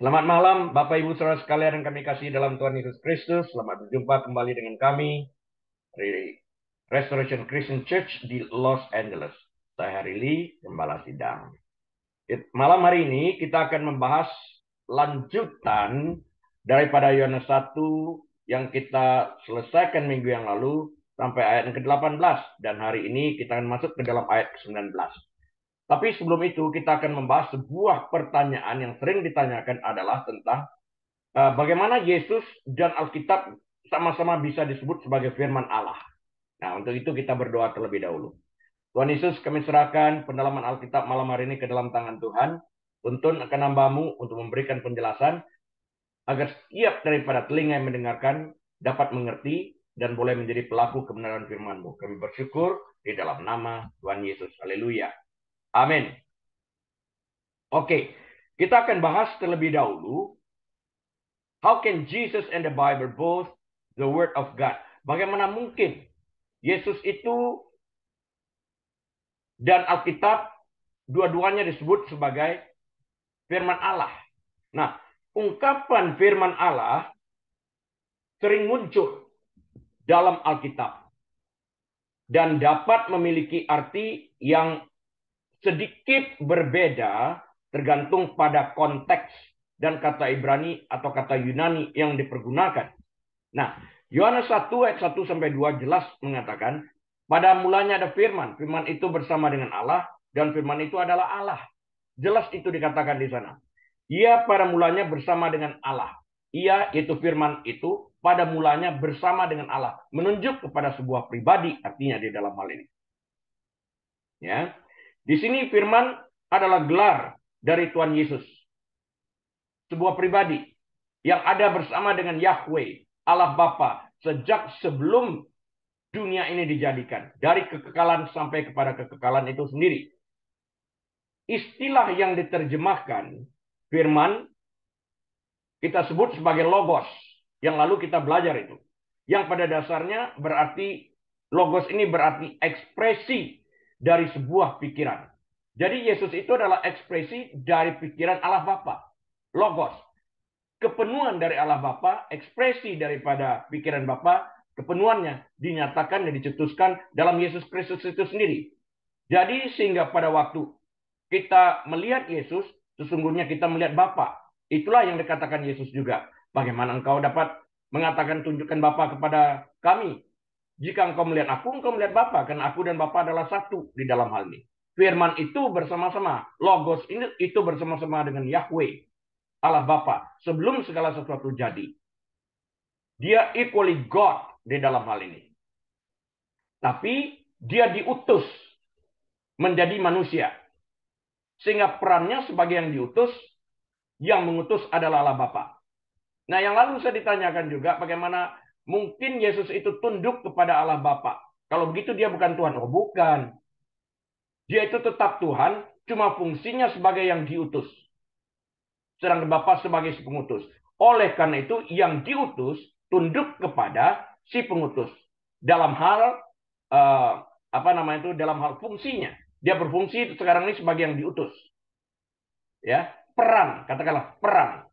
Selamat malam, Bapak Ibu Saudara sekalian yang kami kasih dalam Tuhan Yesus Kristus. Selamat berjumpa kembali dengan kami dari Restoration Christian Church di Los Angeles. Saya Hari Lee, Gembala Sidang. Malam hari ini kita akan membahas lanjutan daripada Yohanes 1 yang kita selesaikan minggu yang lalu sampai ayat yang ke-18. Dan hari ini kita akan masuk ke dalam ayat ke-19. Tapi sebelum itu kita akan membahas sebuah pertanyaan yang sering ditanyakan adalah tentang bagaimana Yesus dan Alkitab sama-sama bisa disebut sebagai firman Allah. Nah, untuk itu kita berdoa terlebih dahulu. Tuhan Yesus, kami serahkan pendalaman Alkitab malam hari ini ke dalam tangan Tuhan. Tuntun akan hamba-Mu untuk memberikan penjelasan agar setiap daripada telinga yang mendengarkan dapat mengerti dan boleh menjadi pelaku kebenaran firman-Mu. Kami bersyukur di dalam nama Tuhan Yesus. Haleluya. Amin. Oke, kita akan bahas terlebih dahulu. How can Jesus and the Bible both the word of God? Bagaimana mungkin Yesus itu dan Alkitab dua-duanya disebut sebagai firman Allah. Nah, ungkapan firman Allah sering muncul dalam Alkitab dan dapat memiliki arti yang sedikit berbeda tergantung pada konteks dan kata Ibrani atau kata Yunani yang dipergunakan. Nah, Yohanes 1 ayat 1 sampai 2 jelas mengatakan, pada mulanya ada firman, firman itu bersama dengan Allah dan firman itu adalah Allah. Jelas itu dikatakan di sana. Ia pada mulanya bersama dengan Allah. Ia yaitu firman itu pada mulanya bersama dengan Allah, menunjuk kepada sebuah pribadi artinya di dalam hal ini. Ya. Di sini firman adalah gelar dari Tuhan Yesus. Sebuah pribadi yang ada bersama dengan Yahweh, Allah Bapa, sejak sebelum dunia ini dijadikan. Dari kekekalan sampai kepada kekekalan itu sendiri. Istilah yang diterjemahkan, firman, kita sebut sebagai logos. Yang lalu kita belajar itu. Yang pada dasarnya berarti, logos ini berarti ekspresi dari sebuah pikiran. Jadi Yesus itu adalah ekspresi dari pikiran Allah Bapa. Logos. Kepenuhan dari Allah Bapa, ekspresi daripada pikiran Bapa, kepenuhannya dinyatakan dan dicetuskan dalam Yesus Kristus itu sendiri. Jadi sehingga pada waktu kita melihat Yesus, sesungguhnya kita melihat Bapa. Itulah yang dikatakan Yesus juga. Bagaimana engkau dapat mengatakan tunjukkan Bapa kepada kami? Jika engkau melihat aku, engkau melihat Bapa. Karena aku dan Bapa adalah satu di dalam hal ini. Firman itu bersama-sama. Logos ini itu bersama-sama dengan Yahweh. Allah Bapa. Sebelum segala sesuatu jadi. Dia equally God di dalam hal ini. Tapi dia diutus menjadi manusia. Sehingga perannya sebagai yang diutus, yang mengutus adalah Allah Bapa. Nah, yang lalu saya ditanyakan juga bagaimana mungkin Yesus itu tunduk kepada Allah Bapa. Kalau begitu dia bukan Tuhan. Oh, bukan. Dia itu tetap Tuhan, cuma fungsinya sebagai yang diutus. Sedangkan Bapa sebagai si pengutus. Oleh karena itu, yang diutus tunduk kepada si pengutus. Dalam hal, dalam hal fungsinya. Dia berfungsi sekarang ini sebagai yang diutus. Ya, peran, katakanlah peran.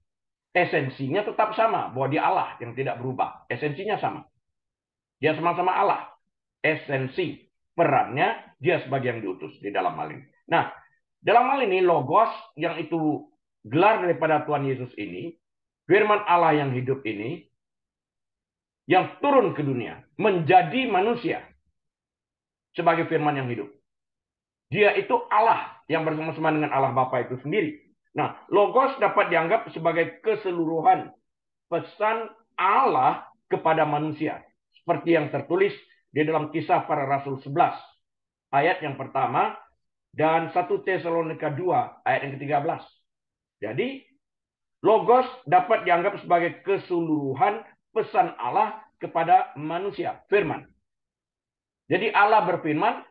Esensinya tetap sama, bahwa dia Allah yang tidak berubah. Esensinya sama. Dia sama-sama Allah. Esensi perannya dia sebagai yang diutus di dalam hal ini. Nah, dalam hal ini logos yang itu gelar daripada Tuhan Yesus ini, firman Allah yang hidup ini, yang turun ke dunia, menjadi manusia sebagai firman yang hidup. Dia itu Allah yang bersama-sama dengan Allah Bapa itu sendiri. Nah, logos dapat dianggap sebagai keseluruhan pesan Allah kepada manusia. Seperti yang tertulis di dalam Kisah Para Rasul 11. Ayat yang pertama dan 1 Tesalonika 2 ayat yang ke-13. Jadi, logos dapat dianggap sebagai keseluruhan pesan Allah kepada manusia. Firman. Jadi Allah berfirman,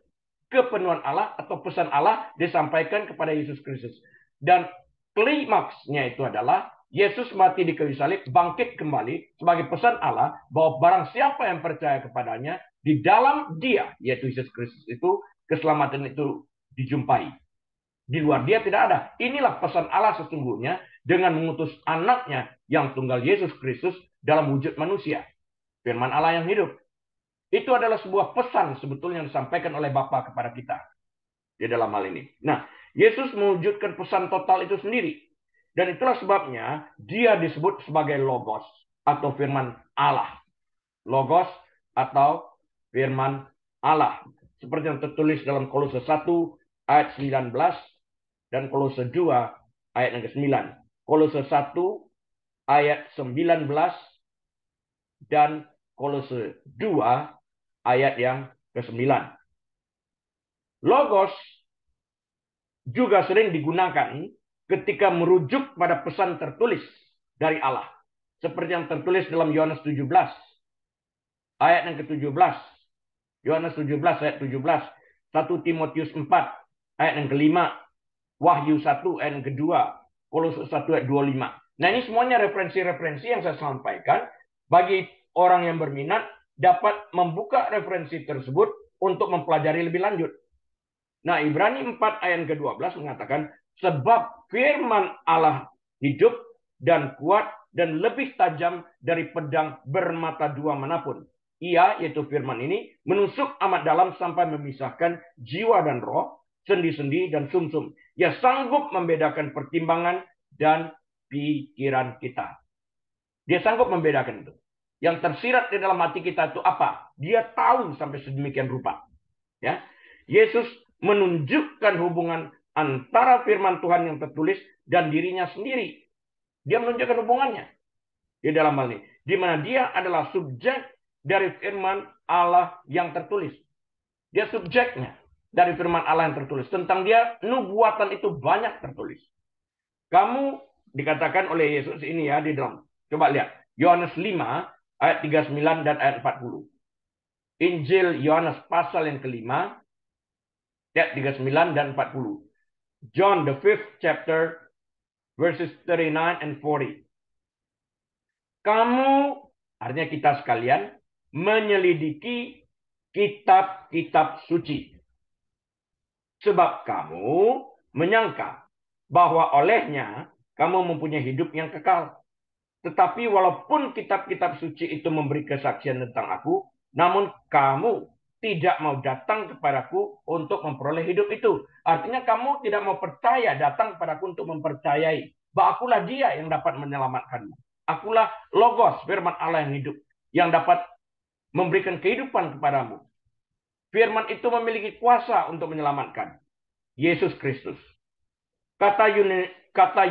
kepenuhan Allah atau pesan Allah disampaikan kepada Yesus Kristus. Dan klimaksnya itu adalah Yesus mati di kayu salib, bangkit kembali sebagai pesan Allah bahwa barang siapa yang percaya kepadanya, di dalam dia, yaitu Yesus Kristus itu, keselamatan itu dijumpai. Di luar dia tidak ada. Inilah pesan Allah sesungguhnya dengan mengutus anaknya yang tunggal Yesus Kristus dalam wujud manusia. Firman Allah yang hidup. Itu adalah sebuah pesan sebetulnya yang disampaikan oleh Bapa kepada kita di dalam hal ini. Nah, Yesus mewujudkan pesan total itu sendiri. Dan itulah sebabnya dia disebut sebagai Logos atau firman Allah. Logos atau firman Allah. Seperti yang tertulis dalam Kolose 1 ayat 19 dan Kolose 2 ayat yang ke-9. Kolose 1 ayat 19 dan Kolose 2 ayat yang ke-9. Logos juga sering digunakan ketika merujuk pada pesan tertulis dari Allah. Seperti yang tertulis dalam Yohanes 17 ayat yang ke-17. Yohanes 17 ayat 17. 1 Timotius 4 ayat yang ke-5. Wahyu 1 ayat yang ke-2. Kolose 1 ayat 25. Nah, ini semuanya referensi-referensi yang saya sampaikan bagi orang yang berminat dapat membuka referensi tersebut untuk mempelajari lebih lanjut. Nah, Ibrani 4 ayat ke-12 mengatakan, sebab firman Allah hidup dan kuat dan lebih tajam dari pedang bermata dua manapun. Ia, yaitu firman ini, menusuk amat dalam sampai memisahkan jiwa dan roh, sendi-sendi dan sumsum. Ia sanggup membedakan pertimbangan dan pikiran kita. Dia sanggup membedakan itu. Yang tersirat di dalam hati kita itu apa? Dia tahu sampai sedemikian rupa. Ya, Yesus menunjukkan hubungan antara firman Tuhan yang tertulis dan dirinya sendiri. Dia menunjukkan hubungannya di dalam hal ini, di mana dia adalah subjek dari firman Allah yang tertulis. Dia subjeknya dari firman Allah yang tertulis. Tentang dia, nubuatan itu banyak tertulis. Kamu dikatakan oleh Yesus ini ya di dalam. Coba lihat. Yohanes 5 ayat 39 dan ayat 40. Injil Yohanes pasal yang kelima ayat 39 dan 40. John the 5th chapter verses 39 and 40. Kamu, artinya kita sekalian, menyelidiki kitab-kitab suci. Sebab kamu menyangka bahwa olehnya kamu mempunyai hidup yang kekal. Tetapi walaupun kitab-kitab suci itu memberi kesaksian tentang aku, namun kamu tidak mau datang kepadaku untuk memperoleh hidup itu. Artinya kamu tidak mau percaya datang kepadaku untuk mempercayai bahwa akulah dia yang dapat menyelamatkanmu. Akulah Logos, firman Allah yang hidup, yang dapat memberikan kehidupan kepadamu. Firman itu memiliki kuasa untuk menyelamatkan. Yesus Kristus. Kata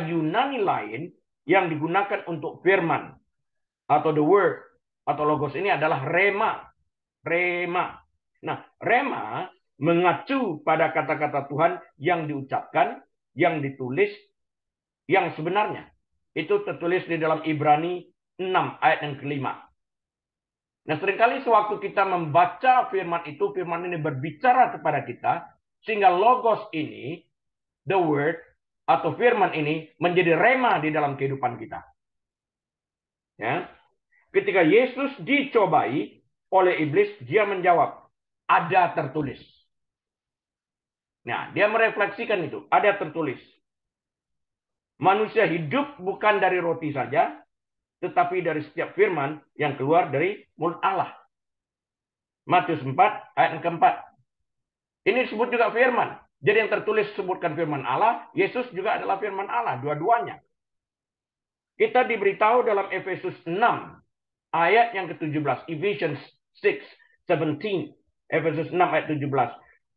Yunani lain yang digunakan untuk firman atau the word atau logos ini adalah rema. Rema. Nah, rema mengacu pada kata-kata Tuhan yang diucapkan, yang ditulis, yang sebenarnya. Itu tertulis di dalam Ibrani 6 ayat yang kelima. Nah, seringkali sewaktu kita membaca firman itu, firman ini berbicara kepada kita, sehingga logos ini, the word, atau firman ini, menjadi rema di dalam kehidupan kita. Ya. Ketika Yesus dicobai oleh iblis, dia menjawab, ada tertulis. Nah, dia merefleksikan itu, ada tertulis. Manusia hidup bukan dari roti saja, tetapi dari setiap firman yang keluar dari mulut Allah. Matius 4 ayat yang keempat. Ini disebut juga firman. Jadi yang tertulis sebutkan firman Allah, Yesus juga adalah firman Allah, dua-duanya. Kita diberitahu dalam Efesus 6 ayat yang ke-17, Ephesians 6:17, Efesus 6 ayat 17,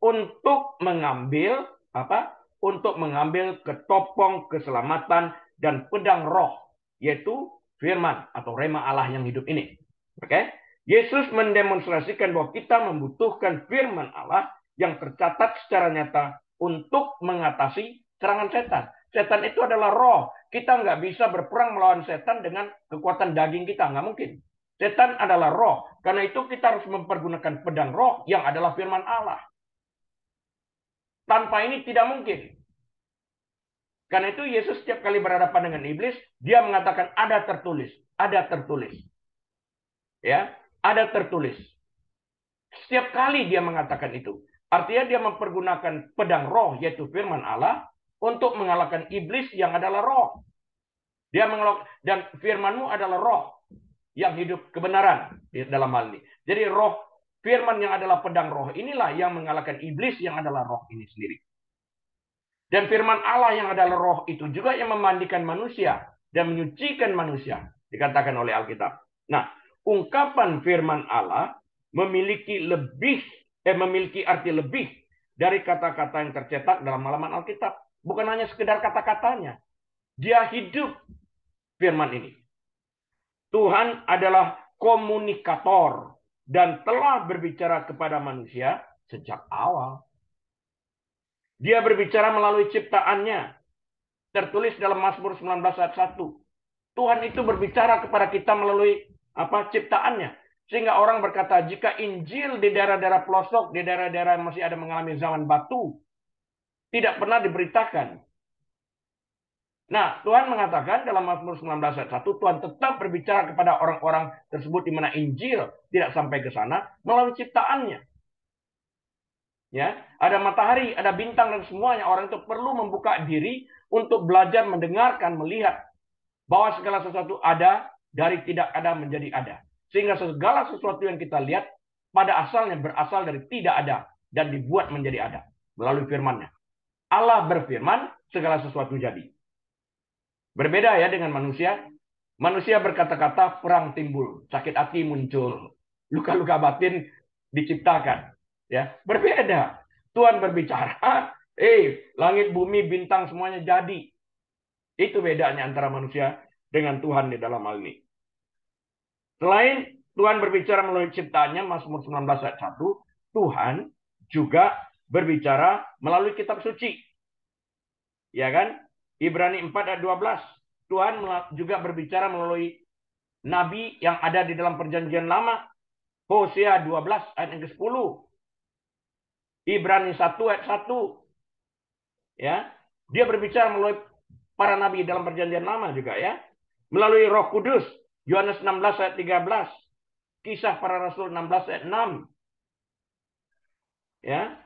untuk mengambil apa? Untuk mengambil ketopong keselamatan dan pedang roh, yaitu firman atau rema Allah yang hidup ini. Oke? Yesus mendemonstrasikan bahwa kita membutuhkan firman Allah yang tercatat secara nyata untuk mengatasi serangan setan. Setan itu adalah roh. Kita nggak bisa berperang melawan setan dengan kekuatan daging kita. Nggak mungkin. Setan adalah roh. Karena itu kita harus mempergunakan pedang roh yang adalah firman Allah. Tanpa ini tidak mungkin. Karena itu Yesus setiap kali berhadapan dengan iblis, dia mengatakan ada tertulis. Ada tertulis. Ya, ada tertulis. Setiap kali dia mengatakan itu. Artinya dia mempergunakan pedang roh, yaitu firman Allah, untuk mengalahkan iblis yang adalah roh. Dia mengalahkan, dan firman-Mu adalah roh yang hidup kebenaran di dalam hal ini. Jadi roh firman yang adalah pedang roh inilah yang mengalahkan iblis yang adalah roh ini sendiri. Dan firman Allah yang adalah roh itu juga yang memandikan manusia dan menyucikan manusia, dikatakan oleh Alkitab. Nah, ungkapan firman Allah memiliki arti lebih dari kata-kata yang tercetak dalam halaman Alkitab. Bukan hanya sekedar kata-katanya. Dia hidup firman ini. Tuhan adalah komunikator dan telah berbicara kepada manusia sejak awal. Dia berbicara melalui ciptaannya. Tertulis dalam Mazmur 19 ayat 1. Tuhan itu berbicara kepada kita melalui ciptaannya. Sehingga orang berkata, jika Injil di daerah-daerah pelosok, di daerah-daerah yang masih ada mengalami zaman batu, tidak pernah diberitakan. Nah, Tuhan mengatakan dalam Mazmur 19 ayat 1, Tuhan tetap berbicara kepada orang-orang tersebut di mana Injil tidak sampai ke sana melalui ciptaannya. Ya, ada matahari, ada bintang dan semuanya. Orang itu perlu membuka diri untuk belajar mendengarkan, melihat bahwa segala sesuatu ada dari tidak ada menjadi ada. Sehingga segala sesuatu yang kita lihat pada asalnya berasal dari tidak ada dan dibuat menjadi ada melalui firman-Nya. Allah berfirman, segala sesuatu jadi. Berbeda ya dengan manusia. Manusia berkata-kata, perang timbul, sakit hati muncul, luka-luka batin diciptakan. Ya, berbeda. Tuhan berbicara, langit, bumi, bintang semuanya jadi. Itu bedanya antara manusia dengan Tuhan di dalam hal ini. Selain Tuhan berbicara melalui ciptaannya, Mazmur 19 ayat 1, Tuhan juga berbicara melalui kitab suci. Ya kan? Ibrani 4 ayat 12. Tuhan juga berbicara melalui nabi yang ada di dalam perjanjian lama. Hosea 12 ayat yang ke-10. Ibrani 1 ayat 1. Ya. Dia berbicara melalui para nabi dalam perjanjian lama juga ya. Melalui Roh Kudus, Yohanes 16 ayat 13. Kisah para Rasul 16 ayat 6. Ya.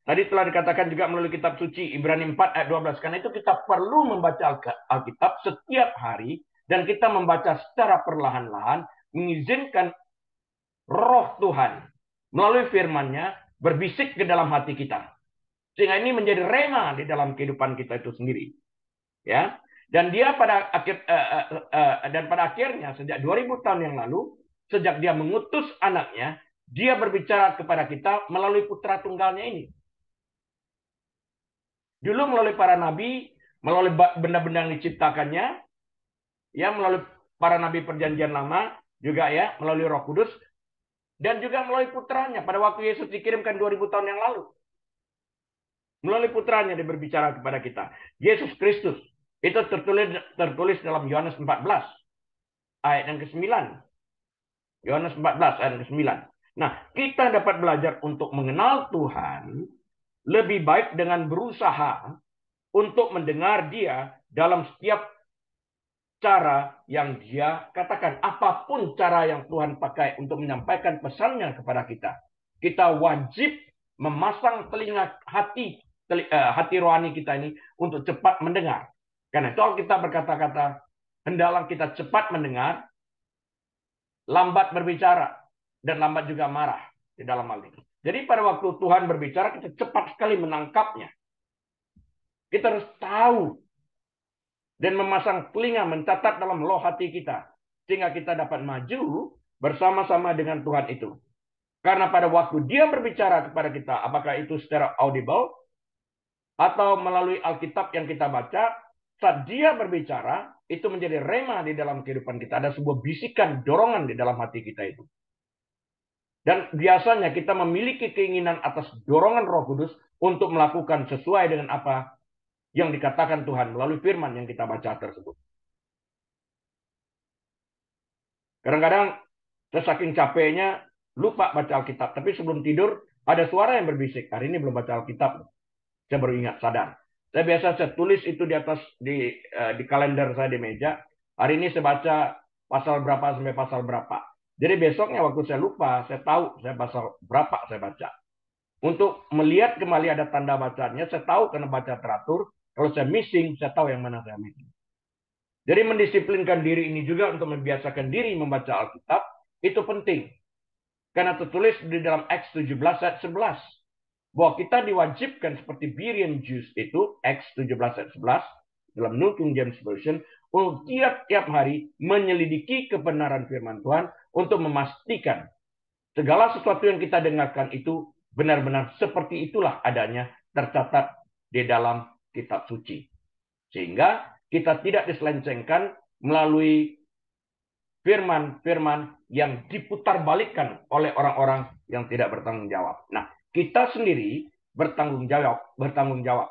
Tadi telah dikatakan juga melalui kitab suci Ibrani 4 ayat 12. Karena itu kita perlu membaca Alkitab setiap hari dan kita membaca secara perlahan-lahan, mengizinkan Roh Tuhan melalui firman-Nya berbisik ke dalam hati kita. Sehingga ini menjadi rema di dalam kehidupan kita itu sendiri. Ya. Dan dia pada akhirnya sejak 2000 tahun yang lalu, sejak dia mengutus anaknya, dia berbicara kepada kita melalui putra tunggalnya ini. Dulu melalui para nabi, melalui benda-benda yang diciptakannya, ya melalui para nabi perjanjian lama, juga ya melalui Roh Kudus, dan juga melalui putranya pada waktu Yesus dikirimkan 2000 tahun yang lalu. Melalui putranya dia berbicara kepada kita. Yesus Kristus. Itu tertulis dalam Yohanes 14 ayat yang ke-9. Yohanes 14 ayat yang ke-9. Nah, kita dapat belajar untuk mengenal Tuhan lebih baik dengan berusaha untuk mendengar Dia dalam setiap cara yang Dia katakan. Apapun cara yang Tuhan pakai untuk menyampaikan pesannya kepada kita. Kita wajib memasang telinga hati rohani kita ini untuk cepat mendengar. Karena itu kita berkata-kata, hendaklah kita cepat mendengar, lambat berbicara, dan lambat juga marah di dalam hal ini. Jadi pada waktu Tuhan berbicara, kita cepat sekali menangkapnya. Kita harus tahu dan memasang telinga, mencatat dalam loh hati kita, sehingga kita dapat maju bersama-sama dengan Tuhan itu. Karena pada waktu Dia berbicara kepada kita, apakah itu secara audible atau melalui Alkitab yang kita baca, saat Dia berbicara, itu menjadi rema di dalam kehidupan kita. Ada sebuah bisikan, dorongan di dalam hati kita itu. Dan biasanya kita memiliki keinginan atas dorongan Roh Kudus untuk melakukan sesuai dengan apa yang dikatakan Tuhan melalui firman yang kita baca tersebut. Kadang-kadang saya saking capeknya lupa baca Alkitab. Tapi sebelum tidur ada suara yang berbisik. Hari ini belum baca Alkitab. Saya baru ingat, sadar. Saya tulis itu di atas di kalender saya di meja. Hari ini saya baca pasal berapa sampai pasal berapa. Jadi besoknya waktu saya lupa, saya tahu saya pasal berapa saya baca. Untuk melihat kembali ada tanda bacanya, saya tahu karena baca teratur, Kalau saya missing, saya tahu yang mana saya missing. Jadi mendisiplinkan diri ini juga untuk membiasakan diri membaca Alkitab, itu penting. Karena tertulis di dalam Acts 17 ayat 11. Bahwa kita diwajibkan seperti Berean Jews itu, Acts 17 ayat 11, dalam New King James Version, untuk tiap-tiap hari menyelidiki kebenaran firman Tuhan untuk memastikan segala sesuatu yang kita dengarkan itu benar-benar seperti itulah adanya tercatat di dalam kitab suci. Sehingga kita tidak diselencengkan melalui firman-firman yang diputarbalikkan oleh orang-orang yang tidak bertanggung jawab. Nah, kita sendiri bertanggung jawab,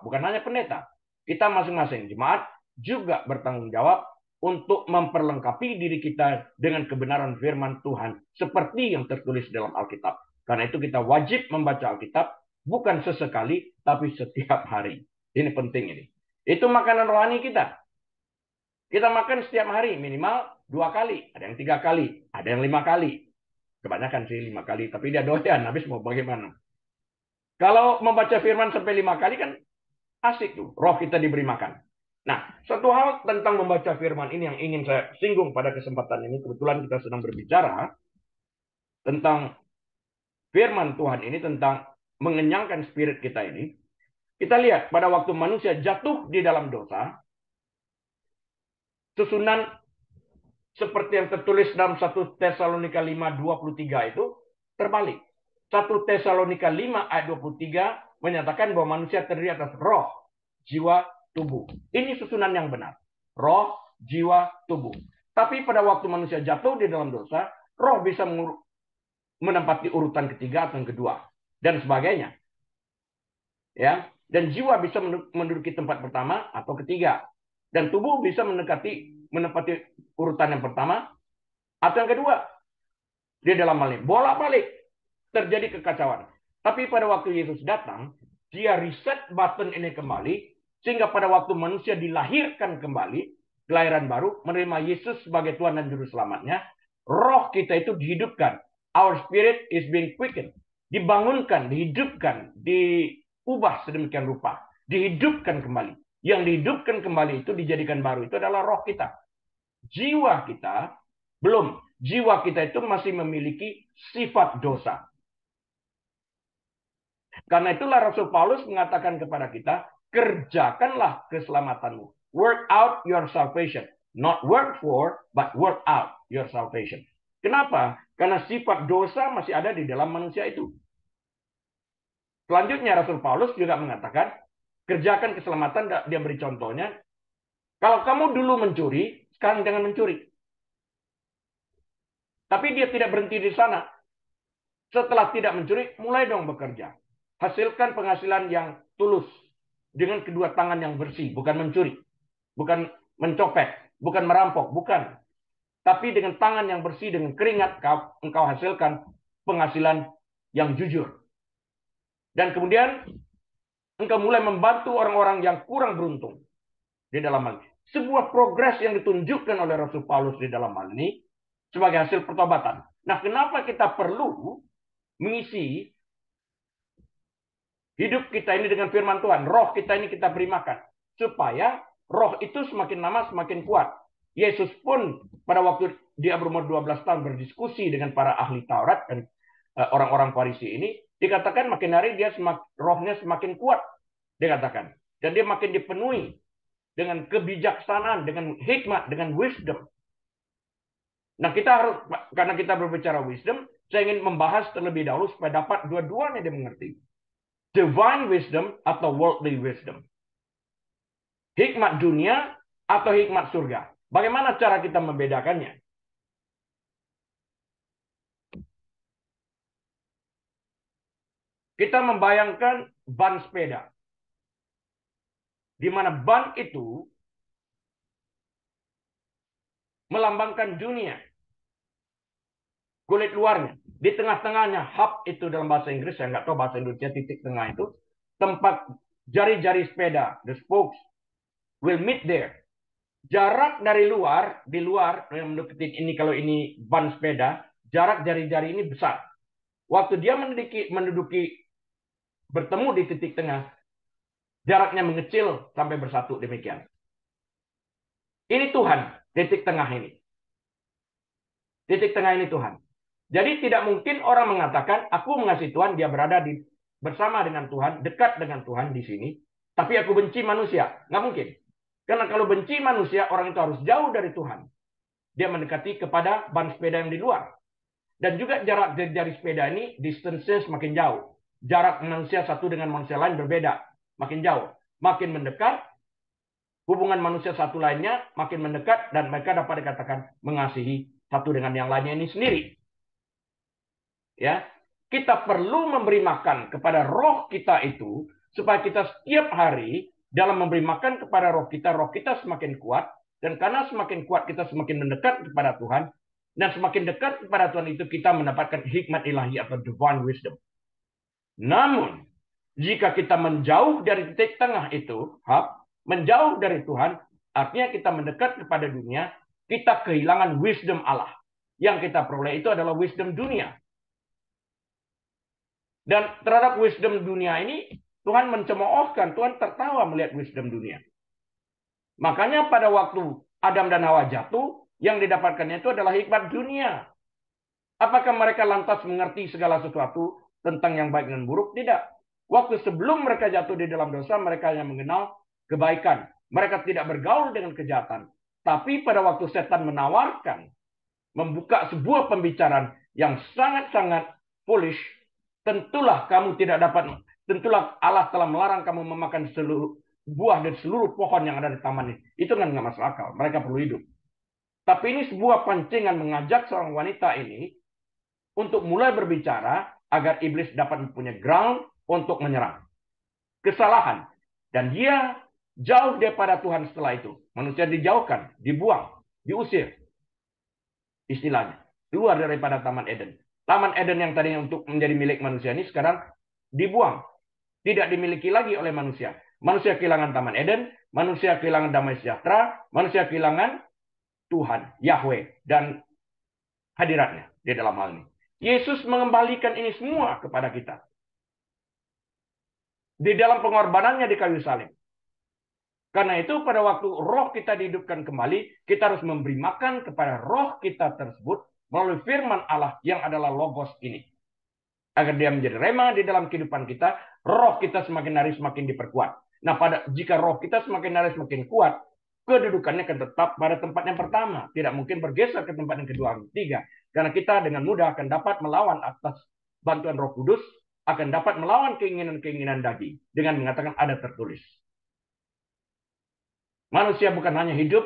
bukan hanya pendeta. Kita masing-masing jemaat juga bertanggung jawab untuk memperlengkapi diri kita dengan kebenaran firman Tuhan seperti yang tertulis dalam Alkitab. Karena itu kita wajib membaca Alkitab bukan sesekali tapi setiap hari. Ini penting ini. Itu makanan rohani kita. Kita makan setiap hari minimal 2 kali, ada yang 3 kali, ada yang 5 kali. Kebanyakan sih 5 kali, tapi dia doyan, habis mau bagaimana. Kalau membaca firman sampai 5 kali kan asik tuh, roh kita diberi makan. Nah, satu hal tentang membaca firman ini yang ingin saya singgung pada kesempatan ini, kebetulan kita sedang berbicara tentang firman Tuhan ini, tentang mengenyangkan spirit kita ini. Kita lihat pada waktu manusia jatuh di dalam dosa, susunan seperti yang tertulis dalam 1 Tesalonika 5:23 itu terbalik. 1 Tesalonika 5 ayat 23 menyatakan bahwa manusia terdiri atas roh, jiwa, tubuh. Ini susunan yang benar. Roh, jiwa, tubuh. Tapi pada waktu manusia jatuh di dalam dosa, roh bisa menempati urutan ketiga atau yang kedua dan sebagainya. Ya, dan jiwa bisa menduduki tempat pertama atau ketiga. Dan tubuh bisa menempati urutan yang pertama atau yang kedua. Di dalam hal ini bolak-balik terjadi kekacauan. Tapi pada waktu Yesus datang, dia reset button ini kembali, sehingga pada waktu manusia dilahirkan kembali, kelahiran baru, menerima Yesus sebagai Tuhan dan Juru Selamatnya, roh kita itu dihidupkan. Our spirit is being quickened. Dibangunkan, dihidupkan, diubah sedemikian rupa. Dihidupkan kembali. Yang dihidupkan kembali itu dijadikan baru. Itu adalah roh kita. Jiwa kita belum. Jiwa kita itu masih memiliki sifat dosa. Karena itulah Rasul Paulus mengatakan kepada kita, kerjakanlah keselamatanmu. Work out your salvation. Not work for, but work out your salvation. Kenapa? Karena sifat dosa masih ada di dalam manusia itu. Selanjutnya Rasul Paulus juga mengatakan, kerjakan keselamatan, dia beri contohnya. Kalau kamu dulu mencuri, sekarang jangan mencuri. Tapi dia tidak berhenti di sana. Setelah tidak mencuri, mulai dong bekerja. Hasilkan penghasilan yang tulus. Dengan kedua tangan yang bersih. Bukan mencuri. Bukan mencopet. Bukan merampok. Bukan. Tapi dengan tangan yang bersih, dengan keringat, engkau hasilkan penghasilan yang jujur. Dan kemudian, engkau mulai membantu orang-orang yang kurang beruntung. Di dalam hal ini. Sebuah progres yang ditunjukkan oleh Rasul Paulus di dalam hal ini, sebagai hasil pertobatan. Nah, kenapa kita perlu mengisi hidup kita ini dengan firman Tuhan? Roh kita ini kita beri makan. Supaya roh itu semakin lama semakin kuat. Yesus pun pada waktu dia berumur 12 tahun berdiskusi dengan para ahli Taurat dan orang-orang Farisi ini, dikatakan makin hari dia rohnya semakin kuat. Dikatakan. Dan dia makin dipenuhi dengan kebijaksanaan, dengan hikmat, dengan wisdom. Nah, kita harus, karena kita berbicara wisdom, saya ingin membahas terlebih dahulu supaya dapat dua-duanya dimengerti. Divine wisdom atau worldly wisdom. Hikmat dunia atau hikmat surga. Bagaimana cara kita membedakannya? Kita membayangkan ban sepeda. Di mana ban itu melambangkan dunia. Kulit luarnya. Di tengah-tengahnya, hub itu dalam bahasa Inggris, saya nggak tahu bahasa Indonesia, titik tengah itu, tempat jari-jari sepeda, the spokes, will meet there. Jarak dari luar, di luar, yang mendekati ini, kalau ini ban sepeda, jarak jari-jari ini besar. Waktu dia menduduki bertemu di titik tengah, Jaraknya mengecil sampai bersatu demikian. Ini Tuhan, titik tengah ini. Titik tengah ini Tuhan. Jadi tidak mungkin orang mengatakan, aku mengasihi Tuhan, dia berada bersama dengan Tuhan, dekat dengan Tuhan di sini, tapi aku benci manusia. Nggak mungkin. Karena kalau benci manusia, orang itu harus jauh dari Tuhan. Dia mendekati kepada ban sepeda yang di luar. Dan juga jarak dari sepeda ini, distance-nya semakin jauh. Jarak manusia satu dengan manusia lain berbeda. Makin jauh. Makin mendekat, hubungan manusia satu lainnya makin mendekat, dan mereka dapat dikatakan mengasihi satu dengan yang lainnya ini sendiri. Ya, kita perlu memberi makan kepada roh kita itu, supaya kita setiap hari dalam memberi makan kepada roh kita semakin kuat, dan karena semakin kuat kita semakin mendekat kepada Tuhan, dan semakin dekat kepada Tuhan itu kita mendapatkan hikmat ilahi atau divine wisdom. Namun, jika kita menjauh dari titik tengah itu, menjauh dari Tuhan, artinya kita mendekat kepada dunia, kita kehilangan wisdom Allah. Yang kita peroleh itu adalah wisdom dunia. Dan terhadap wisdom dunia ini, Tuhan mencemoohkan, Tuhan tertawa melihat wisdom dunia. Makanya pada waktu Adam dan Hawa jatuh, yang didapatkannya itu adalah hikmat dunia. Apakah mereka lantas mengerti segala sesuatu tentang yang baik dan buruk? Tidak. Waktu sebelum mereka jatuh di dalam dosa, mereka hanya mengenal kebaikan. Mereka tidak bergaul dengan kejahatan. Tapi pada waktu setan menawarkan, membuka sebuah pembicaraan yang sangat-sangat foolish, tentulah Allah telah melarang kamu memakan seluruh buah dan seluruh pohon yang ada di taman ini. Itu kan nggak masuk akal. Mereka perlu hidup. Tapi ini sebuah pancingan mengajak seorang wanita ini untuk mulai berbicara agar iblis dapat mempunyai ground untuk menyerang. Kesalahan. Dan dia jauh daripada Tuhan setelah itu. Manusia dijauhkan, dibuang, diusir. Istilahnya. Keluar daripada Taman Eden. Taman Eden yang tadinya untuk menjadi milik manusia ini sekarang dibuang. Tidak dimiliki lagi oleh manusia. Manusia kehilangan Taman Eden, manusia kehilangan damai sejahtera, manusia kehilangan Tuhan, Yahweh, dan hadiratnya di dalam hal ini. Yesus mengembalikan ini semua kepada kita. Di dalam pengorbanannya di kayu salib. Karena itu pada waktu roh kita dihidupkan kembali, kita harus memberi makan kepada roh kita tersebut melalui firman Allah yang adalah logos ini. Agar dia menjadi rema di dalam kehidupan kita, roh kita semakin hari semakin diperkuat. Nah, jika roh kita semakin hari semakin kuat, kedudukannya akan tetap pada tempat yang pertama. Tidak mungkin bergeser ke tempat yang kedua atau ketiga. Karena kita dengan mudah akan dapat melawan atas bantuan Roh Kudus, akan dapat melawan keinginan-keinginan daging dengan mengatakan ada tertulis. Manusia bukan hanya hidup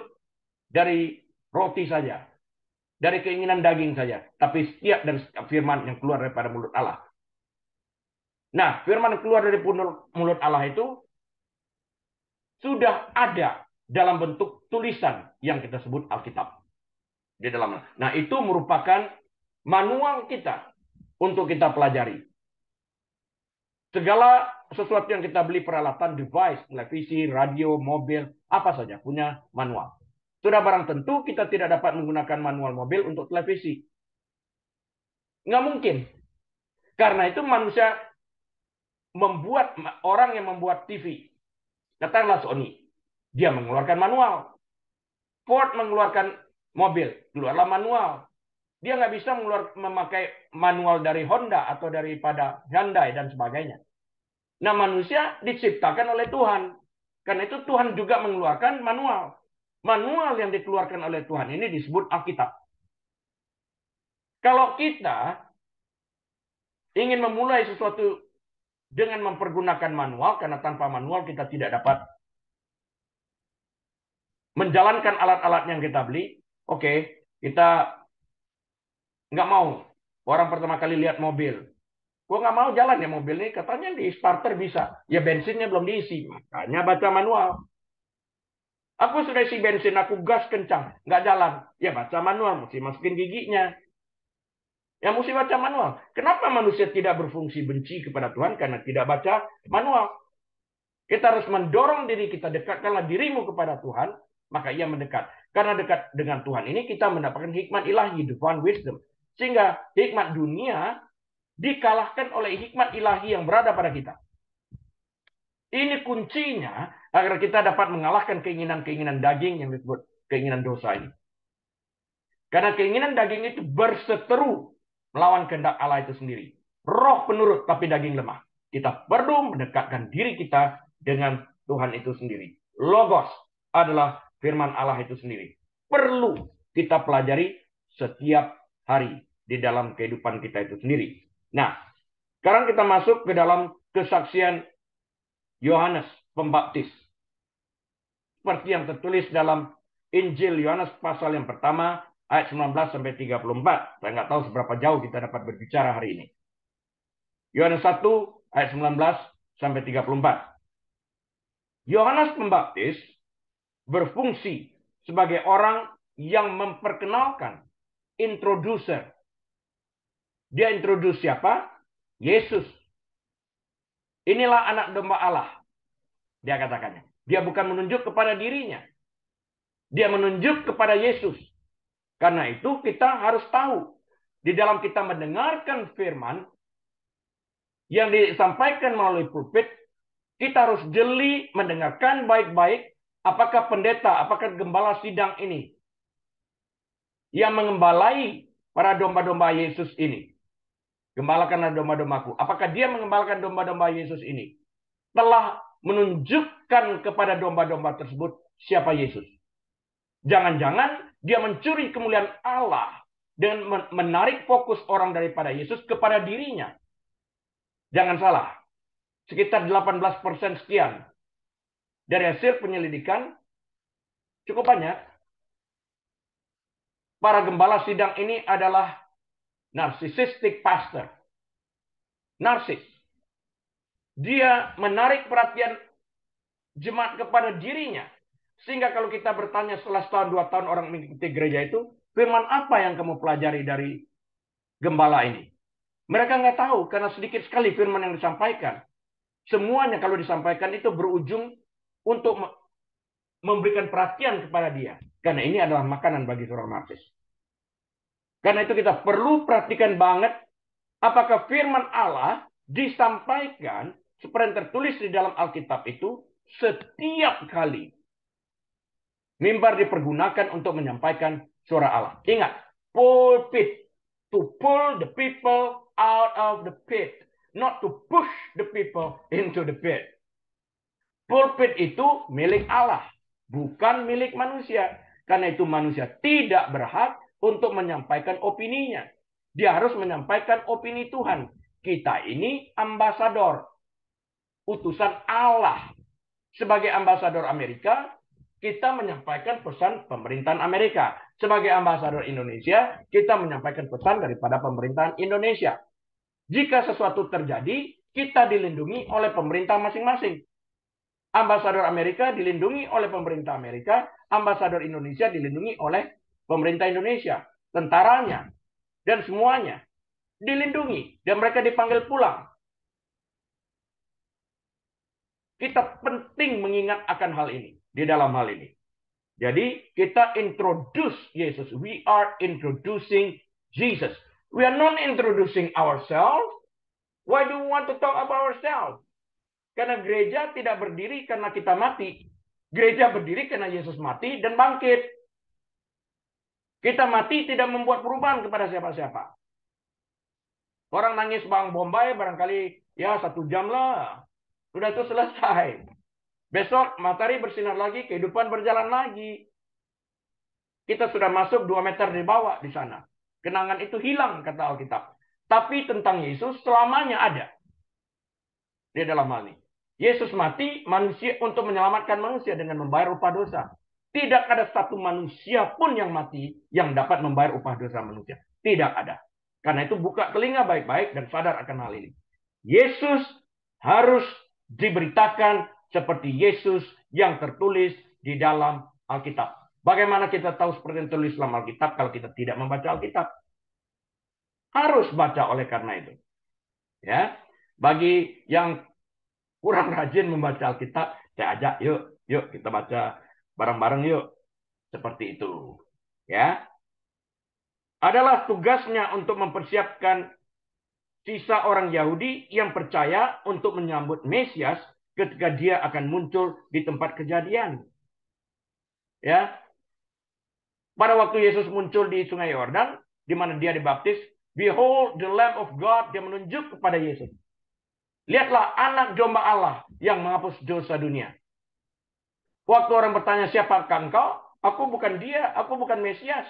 dari roti saja, dari keinginan daging saja, tapi setiap dari firman yang keluar daripada mulut Allah. Nah, firman yang keluar dari mulut Allah itu sudah ada dalam bentuk tulisan yang kita sebut Alkitab. Di dalamnya. Nah, itu merupakan manual kita untuk kita pelajari. Segala sesuatu yang kita beli, peralatan, device, televisi, radio, mobil, apa saja punya manual. Sudah barang tentu kita tidak dapat menggunakan manual mobil untuk televisi. Nggak mungkin. Karena itu manusia orang yang membuat TV. Katakanlah Sony. Dia mengeluarkan manual. Ford mengeluarkan mobil. Keluarlah manual. Dia nggak bisa memakai manual dari Honda atau daripada Hyundai dan sebagainya. Nah, manusia diciptakan oleh Tuhan. Karena itu Tuhan juga mengeluarkan manual. Manual yang dikeluarkan oleh Tuhan ini disebut Alkitab. Kalau kita ingin memulai sesuatu dengan mempergunakan manual, karena tanpa manual kita tidak dapat menjalankan alat-alat yang kita beli. Oke, kita nggak mau. Orang pertama kali lihat mobil. Gue nggak mau jalan ya mobil ini. Katanya di starter bisa. Ya bensinnya belum diisi. Makanya baca manual. Aku sudah isi bensin, aku gas kencang. Nggak jalan. Ya baca manual. Mesti masukin giginya. Ya mesti baca manual. Kenapa manusia tidak berfungsi benci kepada Tuhan? Karena tidak baca manual. Kita harus mendorong diri kita, dekatkanlah dirimu kepada Tuhan, maka ia mendekat. Karena dekat dengan Tuhan ini kita mendapatkan hikmat ilahi, divine wisdom. Sehingga hikmat dunia dikalahkan oleh hikmat ilahi yang berada pada kita. Ini kuncinya agar kita dapat mengalahkan keinginan-keinginan daging yang disebut keinginan dosa ini. Karena keinginan daging itu berseteru melawan kehendak Allah itu sendiri. Roh penurut tapi daging lemah. Kita perlu mendekatkan diri kita dengan Tuhan itu sendiri. Logos adalah firman Allah itu sendiri. Perlu kita pelajari setiap hari di dalam kehidupan kita itu sendiri. Nah, sekarang kita masuk ke dalam kesaksian Yohanes Pembaptis. Seperti yang tertulis dalam Injil Yohanes pasal yang pertama ayat 19 sampai 34. Saya nggak tahu seberapa jauh kita dapat berbicara hari ini. Yohanes 1 ayat 19 sampai 34. Yohanes Pembaptis berfungsi sebagai orang yang memperkenalkan, introducer. Dia introduce siapa? Yesus. Inilah anak domba Allah. Dia katakannya. Dia bukan menunjuk kepada dirinya. Dia menunjuk kepada Yesus. Karena itu kita harus tahu. Di dalam kita mendengarkan firman yang disampaikan melalui pulpit, kita harus jeli mendengarkan baik-baik apakah pendeta, apakah gembala sidang ini yang mengembalai para domba-domba Yesus ini. Gembalakanlah domba-dombaku. Apakah dia mengembalakan domba-domba Yesus ini? Telah menunjukkan kepada domba-domba tersebut siapa Yesus. Jangan-jangan dia mencuri kemuliaan Allah dengan menarik fokus orang daripada Yesus kepada dirinya. Jangan salah. Sekitar 18% sekian dari hasil penyelidikan cukup banyak. Para gembala sidang ini adalah narcissistic pastor. Narsis. Dia menarik perhatian jemaat kepada dirinya. Sehingga kalau kita bertanya setelah setahun, 2 tahun orang mengikuti gereja itu, firman apa yang kamu pelajari dari gembala ini? Mereka nggak tahu karena sedikit sekali firman yang disampaikan. Semuanya kalau disampaikan itu berujung untuk memberikan perhatian kepada dia. Karena ini adalah makanan bagi seorang narsis. Karena itu kita perlu perhatikan banget apakah firman Allah disampaikan seperti yang tertulis di dalam Alkitab itu setiap kali mimbar dipergunakan untuk menyampaikan suara Allah. Ingat, pulpit, to pull the people out of the pit, not to push the people into the pit. Pulpit itu milik Allah, bukan milik manusia. Karena itu manusia tidak berhak untuk menyampaikan opininya. Dia harus menyampaikan opini Tuhan. Kita ini ambasador, utusan Allah. Sebagai ambasador Amerika, kita menyampaikan pesan pemerintahan Amerika. Sebagai ambasador Indonesia, kita menyampaikan pesan daripada pemerintahan Indonesia. Jika sesuatu terjadi, kita dilindungi oleh pemerintah masing-masing. Ambasador Amerika dilindungi oleh pemerintah Amerika, ambasador Indonesia dilindungi oleh pemerintah Indonesia, tentaranya, dan semuanya dilindungi, dan mereka dipanggil pulang. Kita penting mengingat akan hal ini, di dalam hal ini. Jadi, kita introduce Yesus. We are introducing Jesus. We are not introducing ourselves. Why do we want to talk about ourselves? Karena gereja tidak berdiri karena kita mati. Gereja berdiri karena Yesus mati dan bangkit. Kita mati tidak membuat perubahan kepada siapa-siapa. Orang nangis Bang Bombay barangkali ya 1 jam lah. Sudah itu selesai. Besok matahari bersinar lagi, kehidupan berjalan lagi. Kita sudah masuk 2 meter di bawah di sana. Kenangan itu hilang kata Alkitab. Tapi tentang Yesus selamanya ada. Di dalam hal ini. Yesus mati manusia untuk menyelamatkan manusia dengan membayar upah dosa. Tidak ada satu manusia pun yang mati yang dapat membayar upah dosa manusia. Tidak ada. Karena itu buka telinga baik-baik dan sadar akan hal ini. Yesus harus diberitakan seperti Yesus yang tertulis di dalam Alkitab. Bagaimana kita tahu seperti yang tertulis dalam Alkitab kalau kita tidak membaca Alkitab? Harus baca oleh karena itu. Ya, bagi yang kurang rajin membaca Alkitab, saya ajak yuk kita baca bareng-bareng yuk. Seperti itu. Ya. Adalah tugasnya untuk mempersiapkan sisa orang Yahudi yang percaya untuk menyambut Mesias ketika dia akan muncul di tempat kejadian. Ya, pada waktu Yesus muncul di Sungai Yordan, di mana dia dibaptis, behold the Lamb of God, dia menunjuk kepada Yesus. Lihatlah anak domba Allah yang menghapus dosa dunia. Waktu orang bertanya, siapakah engkau? Aku bukan dia, aku bukan Mesias.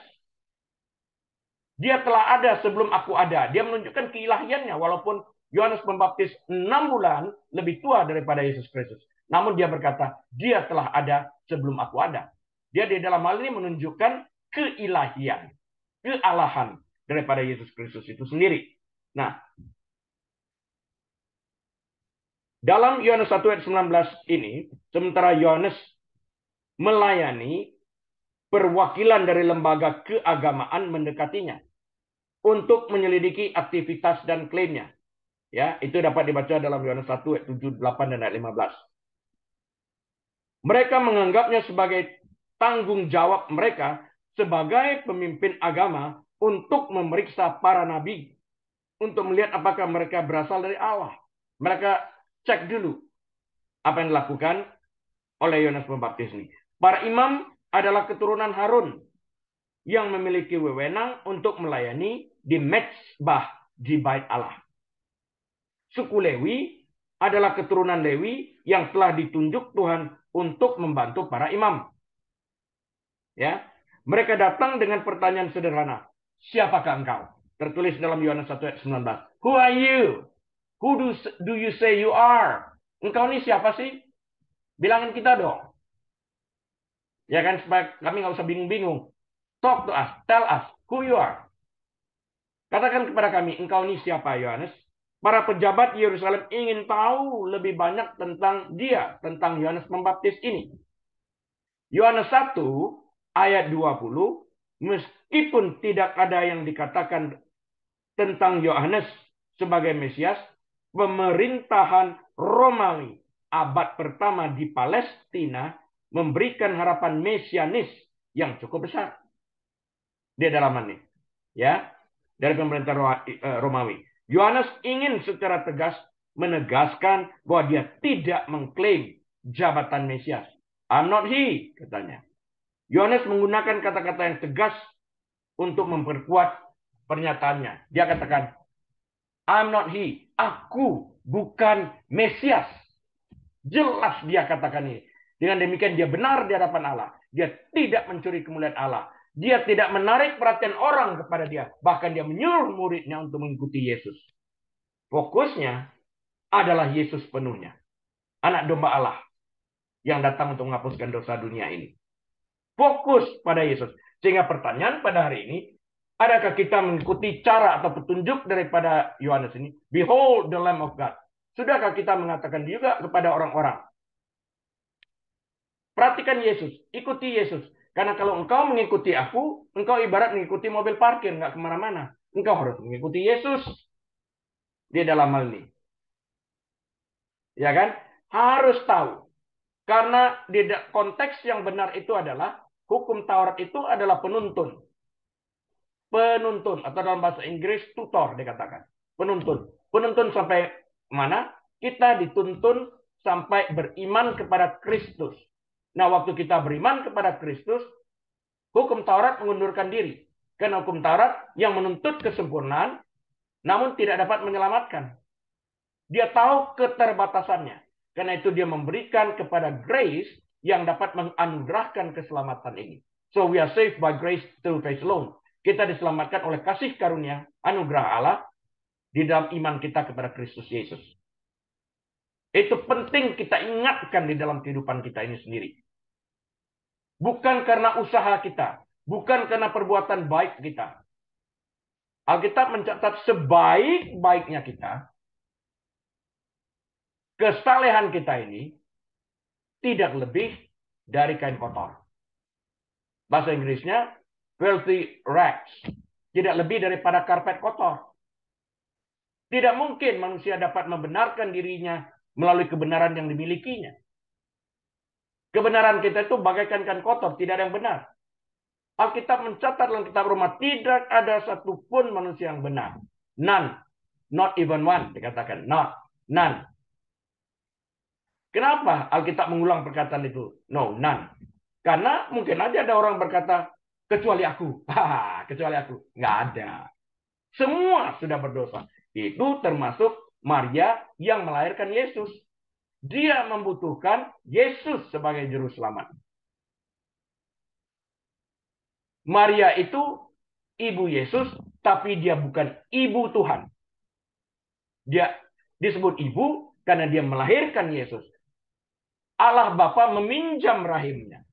Dia telah ada sebelum aku ada. Dia menunjukkan keilahiannya, walaupun Yohanes Pembaptis 6 bulan lebih tua daripada Yesus Kristus. Namun dia berkata, dia telah ada sebelum aku ada. Dia di dalam hal ini menunjukkan keilahian, kealahan daripada Yesus Kristus itu sendiri. Nah, dalam Yohanes 1 ayat 19 ini, sementara Yohanes melayani, perwakilan dari lembaga keagamaan mendekatinya untuk menyelidiki aktivitas dan klaimnya. Ya, itu dapat dibaca dalam Yohanes 1 ayat 7, 8 dan ayat 15. Mereka menganggapnya sebagai tanggung jawab mereka sebagai pemimpin agama untuk memeriksa para nabi untuk melihat apakah mereka berasal dari Allah. Mereka cek dulu apa yang dilakukan oleh Yohanes Pembaptis ini. Para imam adalah keturunan Harun yang memiliki wewenang untuk melayani di mezbah di bait Allah. Suku Lewi adalah keturunan Lewi yang telah ditunjuk Tuhan untuk membantu para imam. Ya, mereka datang dengan pertanyaan sederhana. Siapakah engkau? Tertulis dalam Yohanes 1 ayat 19. Who are you? Who do you say you are? Engkau ini siapa sih? Bilangin kita dong. Ya kan, supaya kami nggak usah bingung-bingung. Talk to us, tell us who you are. Katakan kepada kami, engkau ini siapa, Yohanes? Para pejabat Yerusalem ingin tahu lebih banyak tentang dia, tentang Yohanes Pembaptis ini. Yohanes 1 ayat 20, meskipun tidak ada yang dikatakan tentang Yohanes sebagai Mesias, pemerintahan Romawi abad pertama di Palestina memberikan harapan mesianis yang cukup besar. Dia dalam ini, ya, dari pemerintah Romawi. Yohanes ingin secara tegas menegaskan bahwa dia tidak mengklaim jabatan Mesias. I'm not he, katanya. Yohanes menggunakan kata-kata yang tegas untuk memperkuat pernyataannya. Dia katakan, I'm not he. Aku bukan Mesias. Jelas dia katakan ini. Dengan demikian dia benar di hadapan Allah. Dia tidak mencuri kemuliaan Allah. Dia tidak menarik perhatian orang kepada dia. Bahkan dia menyuruh muridnya untuk mengikuti Yesus. Fokusnya adalah Yesus penuhnya. Anak domba Allah yang datang untuk menghapuskan dosa dunia ini. Fokus pada Yesus. Sehingga pertanyaan pada hari ini, adakah kita mengikuti cara atau petunjuk daripada Yohanes ini? Behold the Lamb of God. Sudahkah kita mengatakan juga kepada orang-orang? Perhatikan Yesus. Ikuti Yesus. Karena kalau engkau mengikuti aku, engkau ibarat mengikuti mobil parkir, nggak kemana-mana. Engkau harus mengikuti Yesus. Di dalam hal ini. Ya kan? Harus tahu. Karena di konteks yang benar itu adalah, hukum Taurat itu adalah penuntun. Penuntun. Atau dalam bahasa Inggris, tutor dikatakan. Penuntun. Penuntun sampai mana? Kita dituntun sampai beriman kepada Kristus. Nah, waktu kita beriman kepada Kristus, hukum Taurat mengundurkan diri. Karena hukum Taurat yang menuntut kesempurnaan, namun tidak dapat menyelamatkan. Dia tahu keterbatasannya. Karena itu dia memberikan kepada grace yang dapat menganugerahkan keselamatan ini. So we are saved by grace through faith alone. Kita diselamatkan oleh kasih karunia, anugerah Allah, di dalam iman kita kepada Kristus Yesus. Itu penting kita ingatkan di dalam kehidupan kita ini sendiri. Bukan karena usaha kita. Bukan karena perbuatan baik kita. Alkitab mencatat sebaik-baiknya kita, kesalehan kita ini tidak lebih dari kain kotor. Bahasa Inggrisnya, filthy rags. Tidak lebih daripada karpet kotor. Tidak mungkin manusia dapat membenarkan dirinya melalui kebenaran yang dimilikinya. Kebenaran kita itu bagaikan kain kotor, tidak ada yang benar. Alkitab mencatat dalam kitab Roma, tidak ada satupun manusia yang benar. None. Not even one, dikatakan. Not. None. Kenapa Alkitab mengulang perkataan itu? No, none. Karena mungkin aja ada orang berkata, kecuali aku. Kecuali aku. Nggak ada. Semua sudah berdosa. Itu termasuk Maria yang melahirkan Yesus. Dia membutuhkan Yesus sebagai juru selamat. Maria itu ibu Yesus, tapi dia bukan ibu Tuhan. Dia disebut ibu karena dia melahirkan Yesus. Allah Bapa meminjam rahimnya.